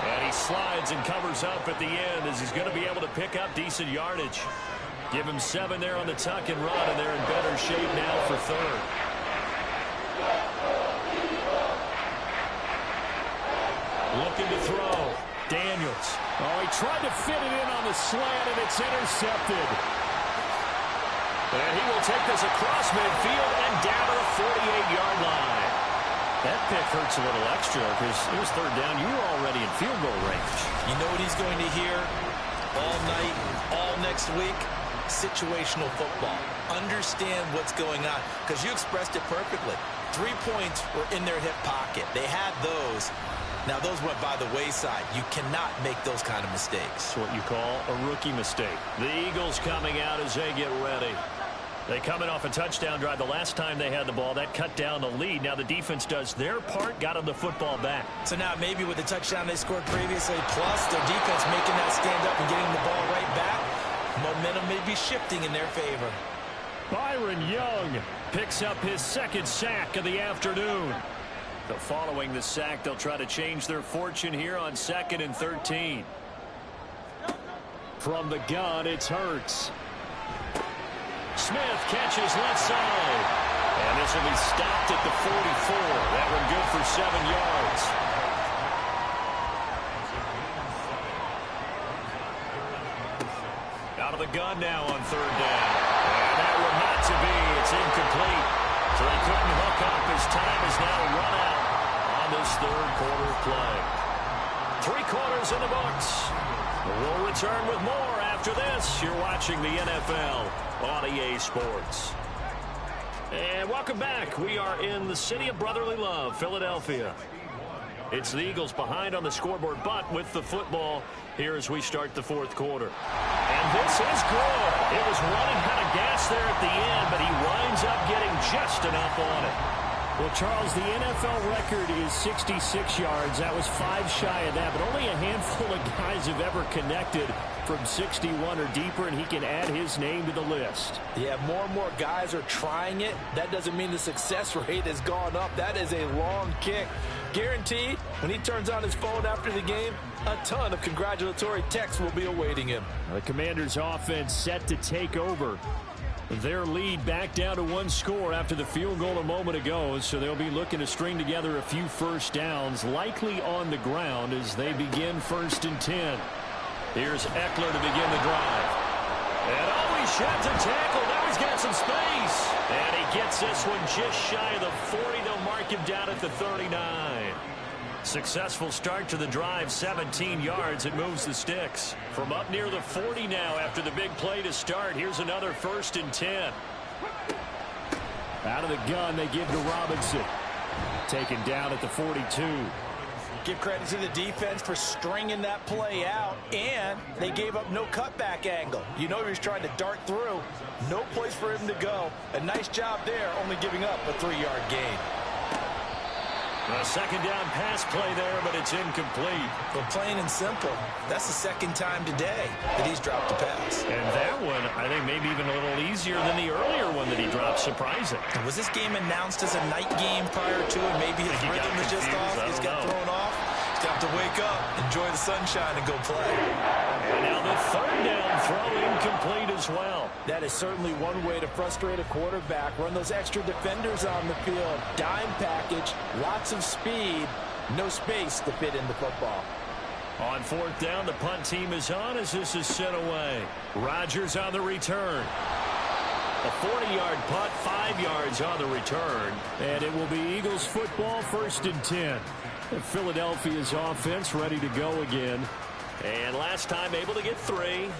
And he slides and covers up at the end as he's going to be able to pick up decent yardage. Give him 7 there on the tuck and run, and they're in better shape now for 3rd. Looking to throw. Daniels. Oh, he tried to fit it in on the slant, and it's intercepted. And he will take this across midfield and down to the 48-yard line. That pick hurts a little extra because it was 3rd down. You were already in field goal range. You know what he's going to hear all night, all next week? Situational football. Understand what's going on, because you expressed it perfectly. 3 points were in their hip pocket. They had those. Now, those went by the wayside. You cannot make those kind of mistakes. That's what you call a rookie mistake. The Eagles coming out as they get ready. They coming off a touchdown drive the last time they had the ball. That cut down the lead. Now the defense does their part, got them the football back. So now maybe with the touchdown they scored previously, plus their defense making that stand up and getting the ball right back, momentum may be shifting in their favor. Byron Young picks up his 2nd sack of the afternoon. So following the sack, they'll try to change their fortune here on 2nd and 13. From the gun, it's Hurts. Smith catches left side. And this will be stopped at the 44. That one good for 7 yards. Out of the gun now on 3rd down. And that one not to be. It's incomplete. So he couldn't hook up. His time is now run out on this 3rd quarter play. 3 quarters in the books. We'll return with more after this. You're watching the NFL on EA Sports. And welcome back. We are in the city of brotherly love, Philadelphia. It's the Eagles behind on the scoreboard, but with the football here as we start the fourth quarter. And this is good. It was running kind of gas there at the end, but he winds up getting just enough on it. Well, Charles, the NFL record is 66 yards. That was 5 shy of that, but only a handful of guys have ever connected from 61 or deeper, and he can add his name to the list. Yeah, more and more guys are trying it. That doesn't mean the success rate has gone up. That is a long kick. Guaranteed, when he turns on his phone after the game, a ton of congratulatory texts will be awaiting him. The Commanders' offense set to take over their lead back down to 1 score after the field goal a moment ago, so they'll be looking to string together a few first downs, likely on the ground as they begin 1st and 10. Here's Eckler to begin the drive. And he sheds a tackle. Now he's got some space. And he gets this one just shy of the 40. They'll mark him down at the 39. Successful start to the drive, 17 yards. It moves the sticks. From up near the 40 now after the big play to start. Here's another 1st and 10. Out of the gun, they give to Robinson. Taken down at the 42. Give credit to the defense for stringing that play out, and they gave up no cutback angle. You know he was trying to dart through. No place for him to go. A nice job there, only giving up a 3-yard gain. A 2nd down pass play there, but it's incomplete. But plain and simple, that's the 2nd time today that he's dropped a pass. And that one, I think, maybe even a little easier than the earlier one that he dropped. Surprising. Was this game announced as a night game prior to it? Maybe his rhythm was just off. He's got thrown off. He's got to wake up, enjoy the sunshine, and go play. And now the 3rd down throw incomplete as well. That is certainly one way to frustrate a quarterback. Run those extra defenders on the field. Dime package, lots of speed, no space to fit in the football. On 4th down, the punt team is on as this is sent away. Rodgers on the return. A 40-yard punt, 5 yards on the return. And it will be Eagles football, 1st and 10. Philadelphia's offense ready to go again. And last time able to get 3.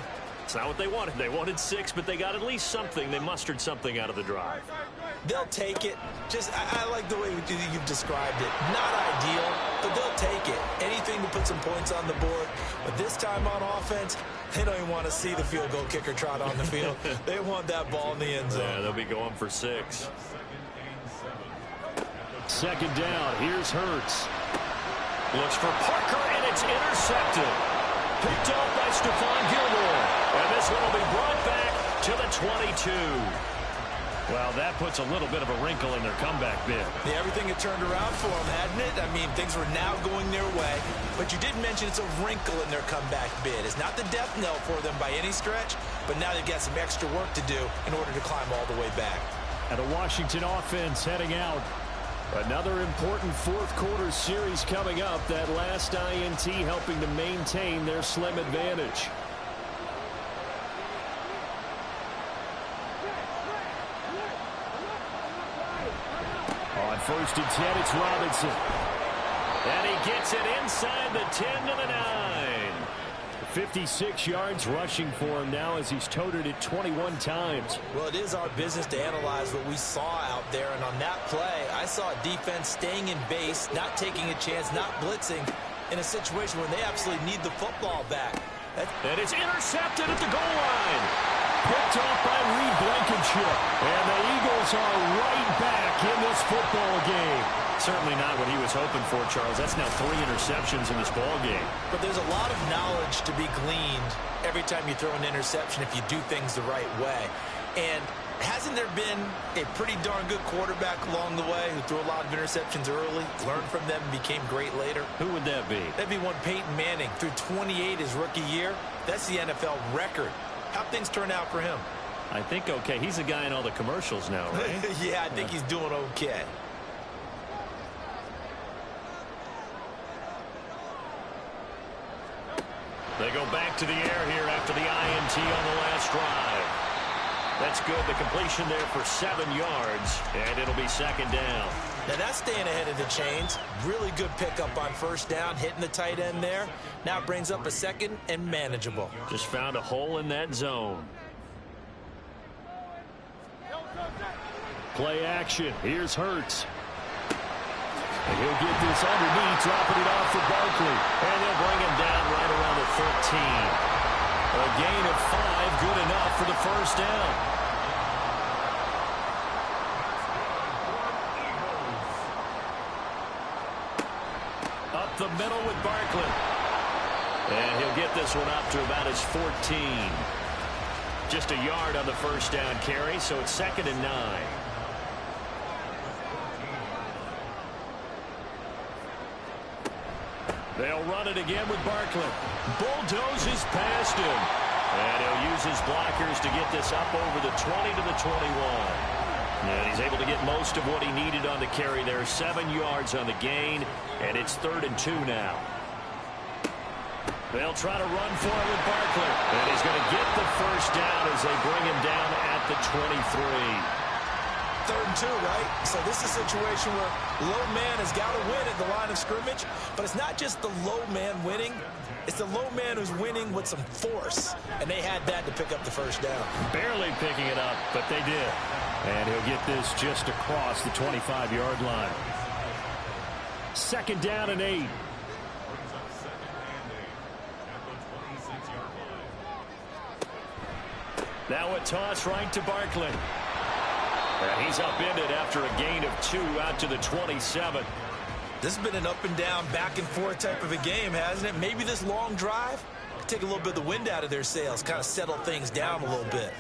It's not what they wanted. They wanted 6, but they got at least something. They mustered something out of the drive. They'll take it. I like the way you've described it. Not ideal, but they'll take it. Anything to put some points on the board. But this time on offense, they don't even want to see the field goal kicker trot on the field. They want that ball in the end zone. Yeah, they'll be going for 6. 2nd down. Here's Hurts. Looks for Parker, and it's intercepted. Picked up by Stephon Gilmore. And this one will be brought back to the 22. Well, that puts a little bit of a wrinkle in their comeback bid. Yeah, everything had turned around for them, hadn't it? I mean, things were now going their way. But you did mention it's a wrinkle in their comeback bid. It's not the death knell for them by any stretch, but now they've got some extra work to do in order to climb all the way back. And a Washington offense heading out. Another important 4th quarter series coming up. That last INT helping to maintain their slim advantage. On 1st and 10, it's Robinson. And he gets it inside the 10 to the 9. 56 yards rushing for him now as he's toted it 21 times. Well, it is our business to analyze what we saw out there, and on that play, I saw a defense staying in base, not taking a chance, not blitzing, in a situation where they absolutely need the football back. And it's intercepted at the goal line. Picked off by Reed Blankenship. And the Eagles are right back in this football game. Certainly not what he was hoping for, Charles. That's now 3 interceptions in this ball game. But there's a lot of knowledge to be gleaned every time you throw an interception if you do things the right way. And hasn't there been a pretty darn good quarterback along the way who threw a lot of interceptions early, learned from them, and became great later? Who would that be? That'd be one Peyton Manning. Threw 28 his rookie year. That's the NFL record. How'd things turn out for him? I think okay. He's a guy in all the commercials now, right? Yeah, I think he's doing okay. They go back to the air here after the INT on the last drive. That's good. The completion there for 7 yards, and it'll be 2nd down. Now that's staying ahead of the chains. Really good pickup on 1st down, hitting the tight end there. Now it brings up a 2nd and manageable. Just found a hole in that zone. Play action. Here's Hurts. And he'll get this underneath, dropping it off for Barkley. And they'll bring him down right around the 13. A gain of 5, good enough for the first down. Up the middle with Barkley. And he'll get this one up to about his 14. Just a yard on the first down carry, so it's 2nd and 9. They'll run it again with Barkley. Bulldozes past him. And he'll use his blockers to get this up over the 20 to the 21. And he's able to get most of what he needed on the carry there. 7 yards on the gain, and it's 3rd and 2 now. They'll try to run for it with Barkley. And he's going to get the first down as they bring him down at the 23. 3rd and 2, right? So this is a situation where low man has got to win at the line of scrimmage, but it's not just the low man winning. It's the low man who's winning with some force, and they had that to pick up the first down. Barely picking it up, but they did. And he'll get this just across the 25-yard line. 2nd down and 8. Now a toss right to Barkley. And he's upended after a gain of 2 out to the 27. This has been an up and down, back and forth type of a game, hasn't it? Maybe this long drive could take a little bit of the wind out of their sails, kind of settle things down a little bit.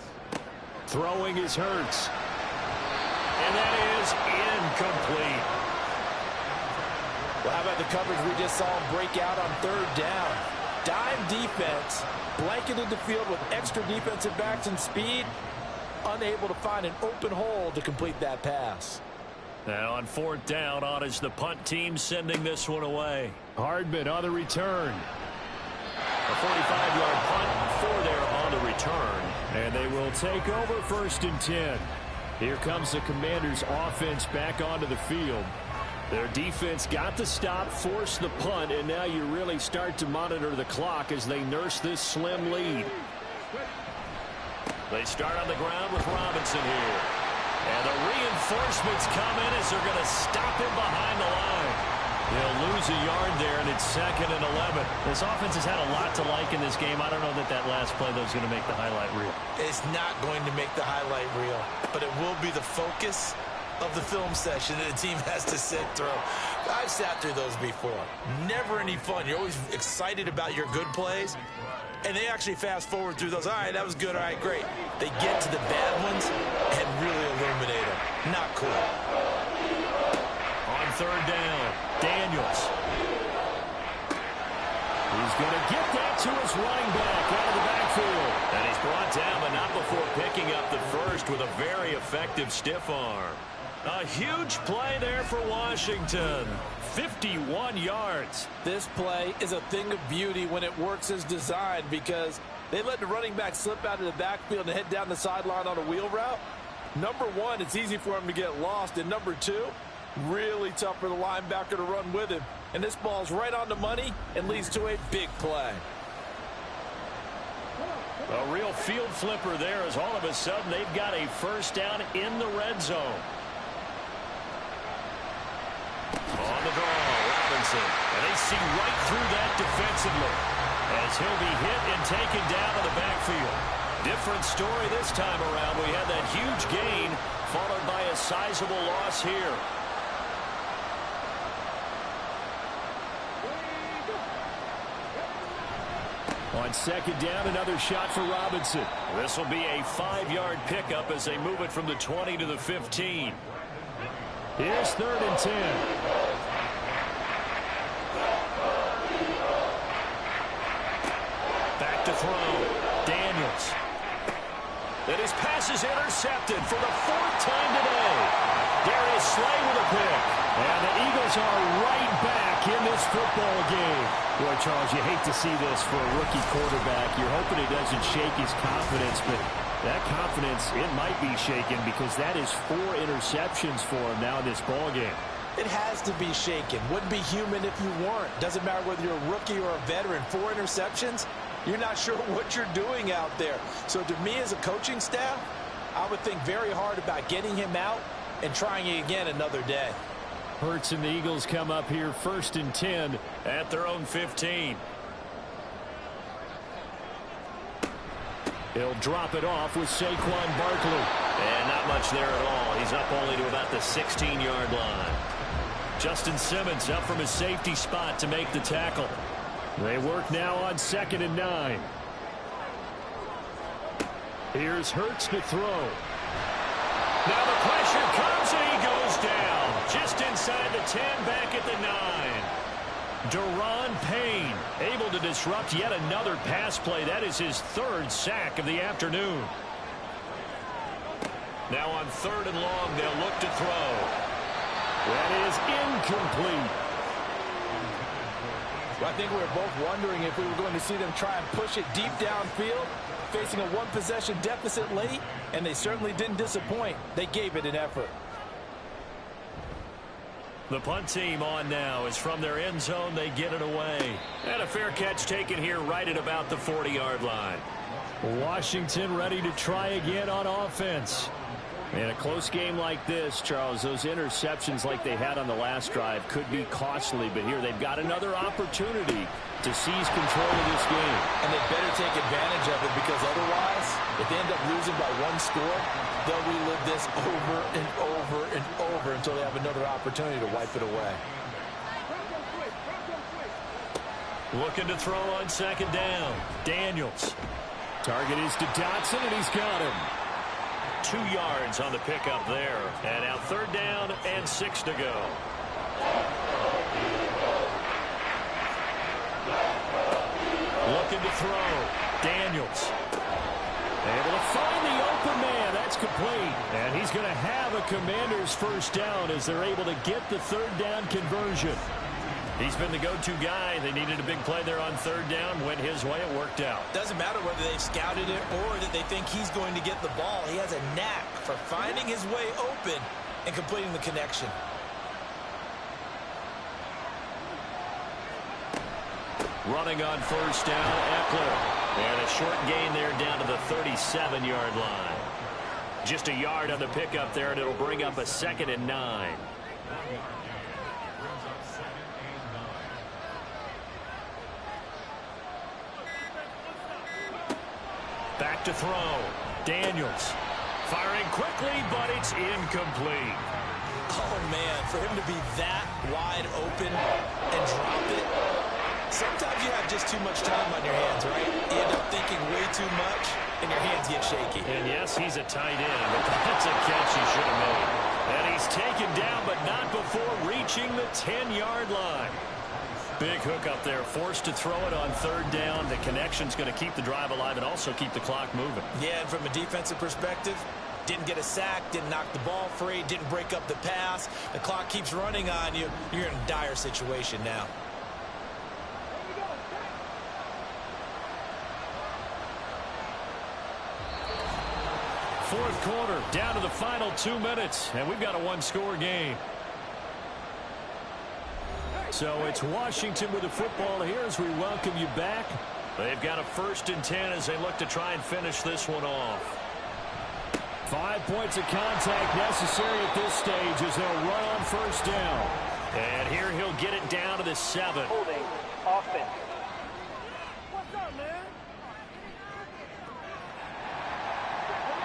Throwing is Hurts. And that is incomplete. Well, how about the coverage we just saw him break out on 3rd down? Dime defense, blanketed the field with extra defensive backs and speed, unable to find an open hole to complete that pass. Now on 4th down, on is the punt team sending this one away. Hardman on the return. A 45-yard punt for there on the return. And they will take over 1st and 10. Here comes the Commanders' offense back onto the field. Their defense got the stop, forced the punt, and now you really start to monitor the clock as they nurse this slim lead. They start on the ground with Robinson here. And the reinforcements come in as they're going to stop him behind the line. They'll lose a yard there, and it's 2nd and 11. This offense has had a lot to like in this game. I don't know that that last play, though, is going to make the highlight reel. It's not going to make the highlight reel, but it will be the focus of the film session that the team has to sit through. I've sat through those before. Never any fun. You're always excited about your good plays, and they actually fast forward through those. All right, that was good. All right, great. They get to the bad ones and really illuminate them. Not cool. On 3rd down, Daniels. He's going to get that to his running back out of the backfield. And he's brought down, but not before picking up the first with a very effective stiff arm. A huge play there for Washington. 51 yards. This play is a thing of beauty when it works as designed because they let the running back slip out of the backfield and head down the sideline on a wheel route. Number one, it's easy for him to get lost. And number two, really tough for the linebacker to run with him. And this ball's right on the money and leads to a big play. A real field flipper there as all of a sudden they've got a first down in the red zone. On the draw, Robinson. And they see right through that defensively as he'll be hit and taken down in the backfield. Different story this time around. We had that huge gain followed by a sizable loss here. On 2nd down, another shot for Robinson. This will be a 5-yard pickup as they move it from the 20 to the 15. Here's 3rd and 10. Back to throw. Daniels. And his pass is intercepted for the 4th time today. Darius Slay with a pick. And the Eagles are right back in this football game. Boy, Charles, you hate to see this for a rookie quarterback. You're hoping it doesn't shake his confidence, but that confidence, it might be shaken because that is 4 interceptions for him now in this ball game. It has to be shaken. Wouldn't be human if you weren't. Doesn't matter whether you're a rookie or a veteran. 4 interceptions, you're not sure what you're doing out there. So to me as a coaching staff, I would think very hard about getting him out and trying it again another day. Hurts and the Eagles come up here 1st and 10 at their own 15. He'll drop it off with Saquon Barkley. And not much there at all. He's up only to about the 16-yard line. Justin Simmons up from his safety spot to make the tackle. They work now on 2nd and 9. Here's Hurts to throw. Now the pressure comes and he goes down. Just inside the 10, back at the 9. Daron Payne able to disrupt yet another pass play. That is his 3rd sack of the afternoon. Now on 3rd and long, they'll look to throw. That is incomplete. Well, I think we were both wondering if we were going to see them try and push it deep downfield, facing a one-possession deficit late, and they certainly didn't disappoint. They gave it an effort. The punt team on now is from their end zone. They get it away. And a fair catch taken here right at about the 40-yard line. Washington ready to try again on offense. In a close game like this, Charles, those interceptions like they had on the last drive could be costly, but here they've got another opportunity to seize control of this game. And they better take advantage of it, because otherwise, if they end up losing by 1 score, they'll relive this over and over and over until they have another opportunity to wipe it away. Looking to throw on 2nd down. Daniels. Target is to Dotson, and he's got him. 2 yards on the pickup there. And now 3rd down and 6 to go. Looking to throw. Daniels. Able to find the open man. That's complete. And he's going to have a Commanders 1st down as they're able to get the 3rd down conversion. He's been the go-to guy. They needed a big play there on 3rd down. Went his way. It worked out. Doesn't matter whether they've scouted it or that they think he's going to get the ball. He has a knack for finding his way open and completing the connection. Running on 1st down, Eckler. And a short gain there down to the 37-yard line. Just a yard on the pickup there, and it'll bring up a 2nd and 9. Back to throw. Daniels. Firing quickly, but it's incomplete. Oh, man, for him to be that wide open and drop it. Sometimes you have just too much time on your hands, right? You end up thinking way too much, and your hands get shaky. And yes, he's a tight end, but that's a catch he should have made. And he's taken down, but not before reaching the 10-yard line. Big hook up there, forced to throw it on 3rd down. The connection's going to keep the drive alive and also keep the clock moving. Yeah, and from a defensive perspective, didn't get a sack, didn't knock the ball free, didn't break up the pass. The clock keeps running on you. You're in a dire situation now. Fourth quarter, down to the final 2 minutes, and we've got a 1-score game. So it's Washington with the football here as we welcome you back. They've got a 1st and 10 as they look to try and finish this one off. 5 points of contact necessary at this stage as they'll run on 1st down. And here he'll get it down to the 7. Holding. Offense.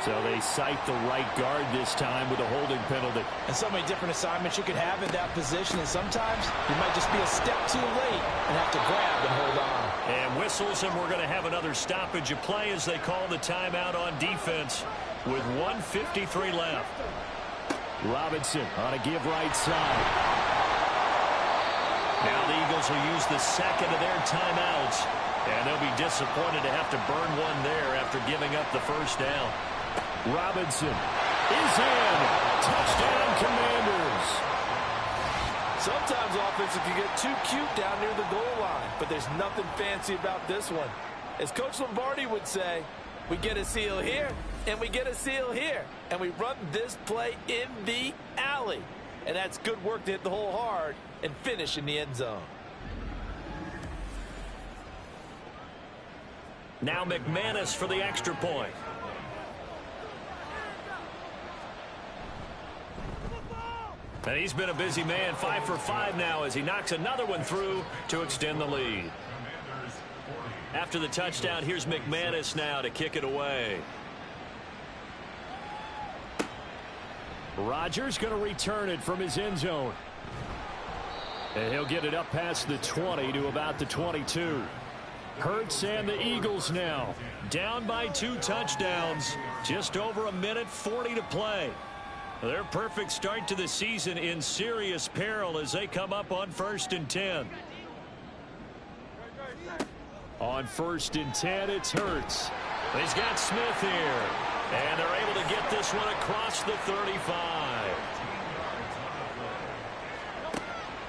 So they cite the right guard this time with a holding penalty. And so many different assignments you could have in that position, and sometimes you might just be a step too late and have to grab and hold on. And whistles, and we're going to have another stoppage of play as they call the timeout on defense with 1:53 left. Robinson on a give right side. Now the Eagles will use the 2nd of their timeouts, and they'll be disappointed to have to burn one there after giving up the 1st down. Robinson is in. Touchdown, Commanders. Sometimes offenses can get too cute down near the goal line, but there's nothing fancy about this one. As Coach Lombardi would say, we get a seal here, and we get a seal here, and we run this play in the alley. And that's good work to hit the hole hard and finish in the end zone. Now McManus for the extra point. And he's been a busy man, 5 for 5 now as he knocks another one through to extend the lead. After the touchdown, here's McManus now to kick it away. Rodgers going to return it from his end zone. And he'll get it up past the 20 to about the 22. Hurts and the Eagles now down by 2 touchdowns. Just over a minute 40 to play. Their perfect start to the season in serious peril as they come up on 1st and 10. On 1st and 10, it's Hurts. He's got Smith here. And they're able to get this one across the 35.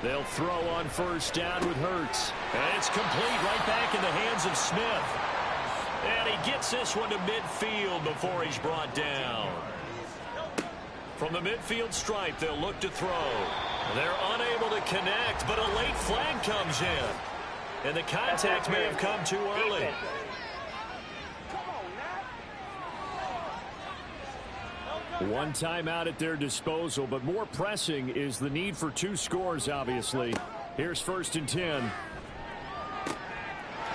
They'll throw on 1st down with Hurts. And it's complete right back in the hands of Smith. And he gets this one to midfield before he's brought down. From the midfield stripe, they'll look to throw. They're unable to connect, but a late flag comes in. And the contact may have come too early. One timeout at their disposal, but more pressing is the need for 2 scores, obviously. Here's 1st and 10.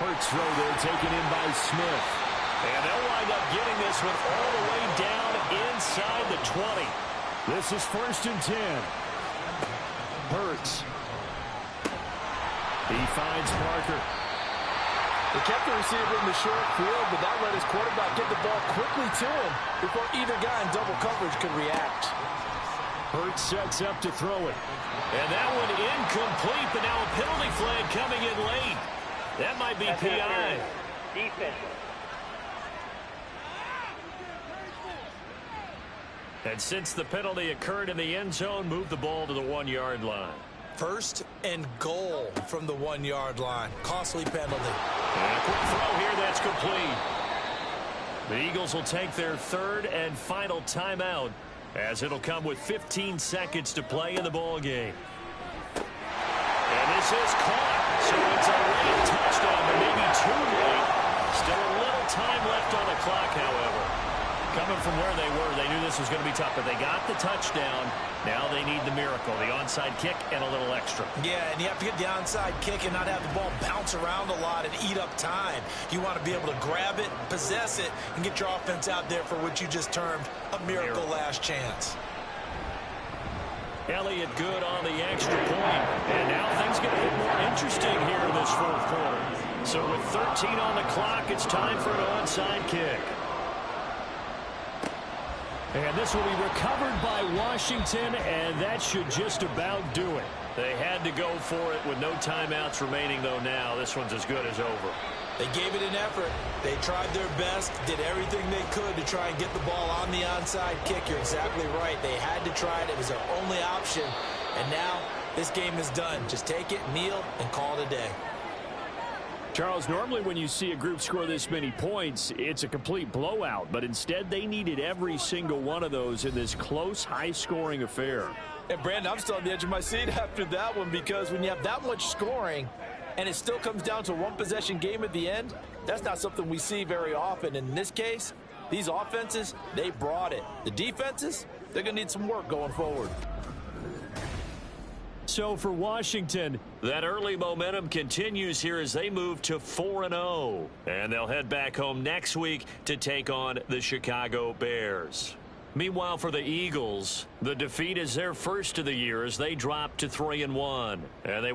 Hurts throw there, taken in by Smith. And they'll wind up getting this one all the way down inside the 20. This is 1st and 10. Hurts. He finds Parker. They kept the receiver in the short field, but that let his quarterback get the ball quickly to him before either guy in double coverage could react. Hurts sets up to throw it. And that one incomplete, but now a penalty flag coming in late. That might be PI. Defense. And since the penalty occurred in the end zone, move the ball to the 1-yard line. 1st and goal from the 1-yard line. Costly penalty. And a quick throw here, that's complete. The Eagles will take their 3rd and final timeout as it'll come with 15 seconds to play in the ball game. And this is caught, so it's a late touchdown, but maybe too late. Still a little time left on the clock, however. Coming from where they were, they knew this was going to be tough, but they got the touchdown. Now they need the miracle, the onside kick and a little extra. Yeah, and you have to get the onside kick and not have the ball bounce around a lot and eat up time. You want to be able to grab it, possess it, and get your offense out there for what you just termed a miracle last chance. Elliott good on the extra point. And now things get a bit more interesting here in this 4th quarter. So with 13 on the clock, it's time for an onside kick. And this will be recovered by Washington, and that should just about do it. They had to go for it with no timeouts remaining, though now. This one's as good as over. They gave it an effort. They tried their best, did everything they could to try and get the ball on the onside kick. You're exactly right. They had to try it. It was their only option. And now this game is done. Just take it, kneel, and call it a day. Charles, normally when you see a group score this many points, it's a complete blowout. But instead, they needed every single one of those in this close, high-scoring affair. And, Brandon, I'm still on the edge of my seat after that one because when you have that much scoring and it still comes down to a one-possession game at the end, that's not something we see very often. In this case, these offenses, they brought it. The defenses, they're going to need some work going forward. So for Washington, that early momentum continues here as they move to 4-0. And they'll head back home next week to take on the Chicago Bears. Meanwhile, for the Eagles, the defeat is their first of the year as they drop to 3-1. And they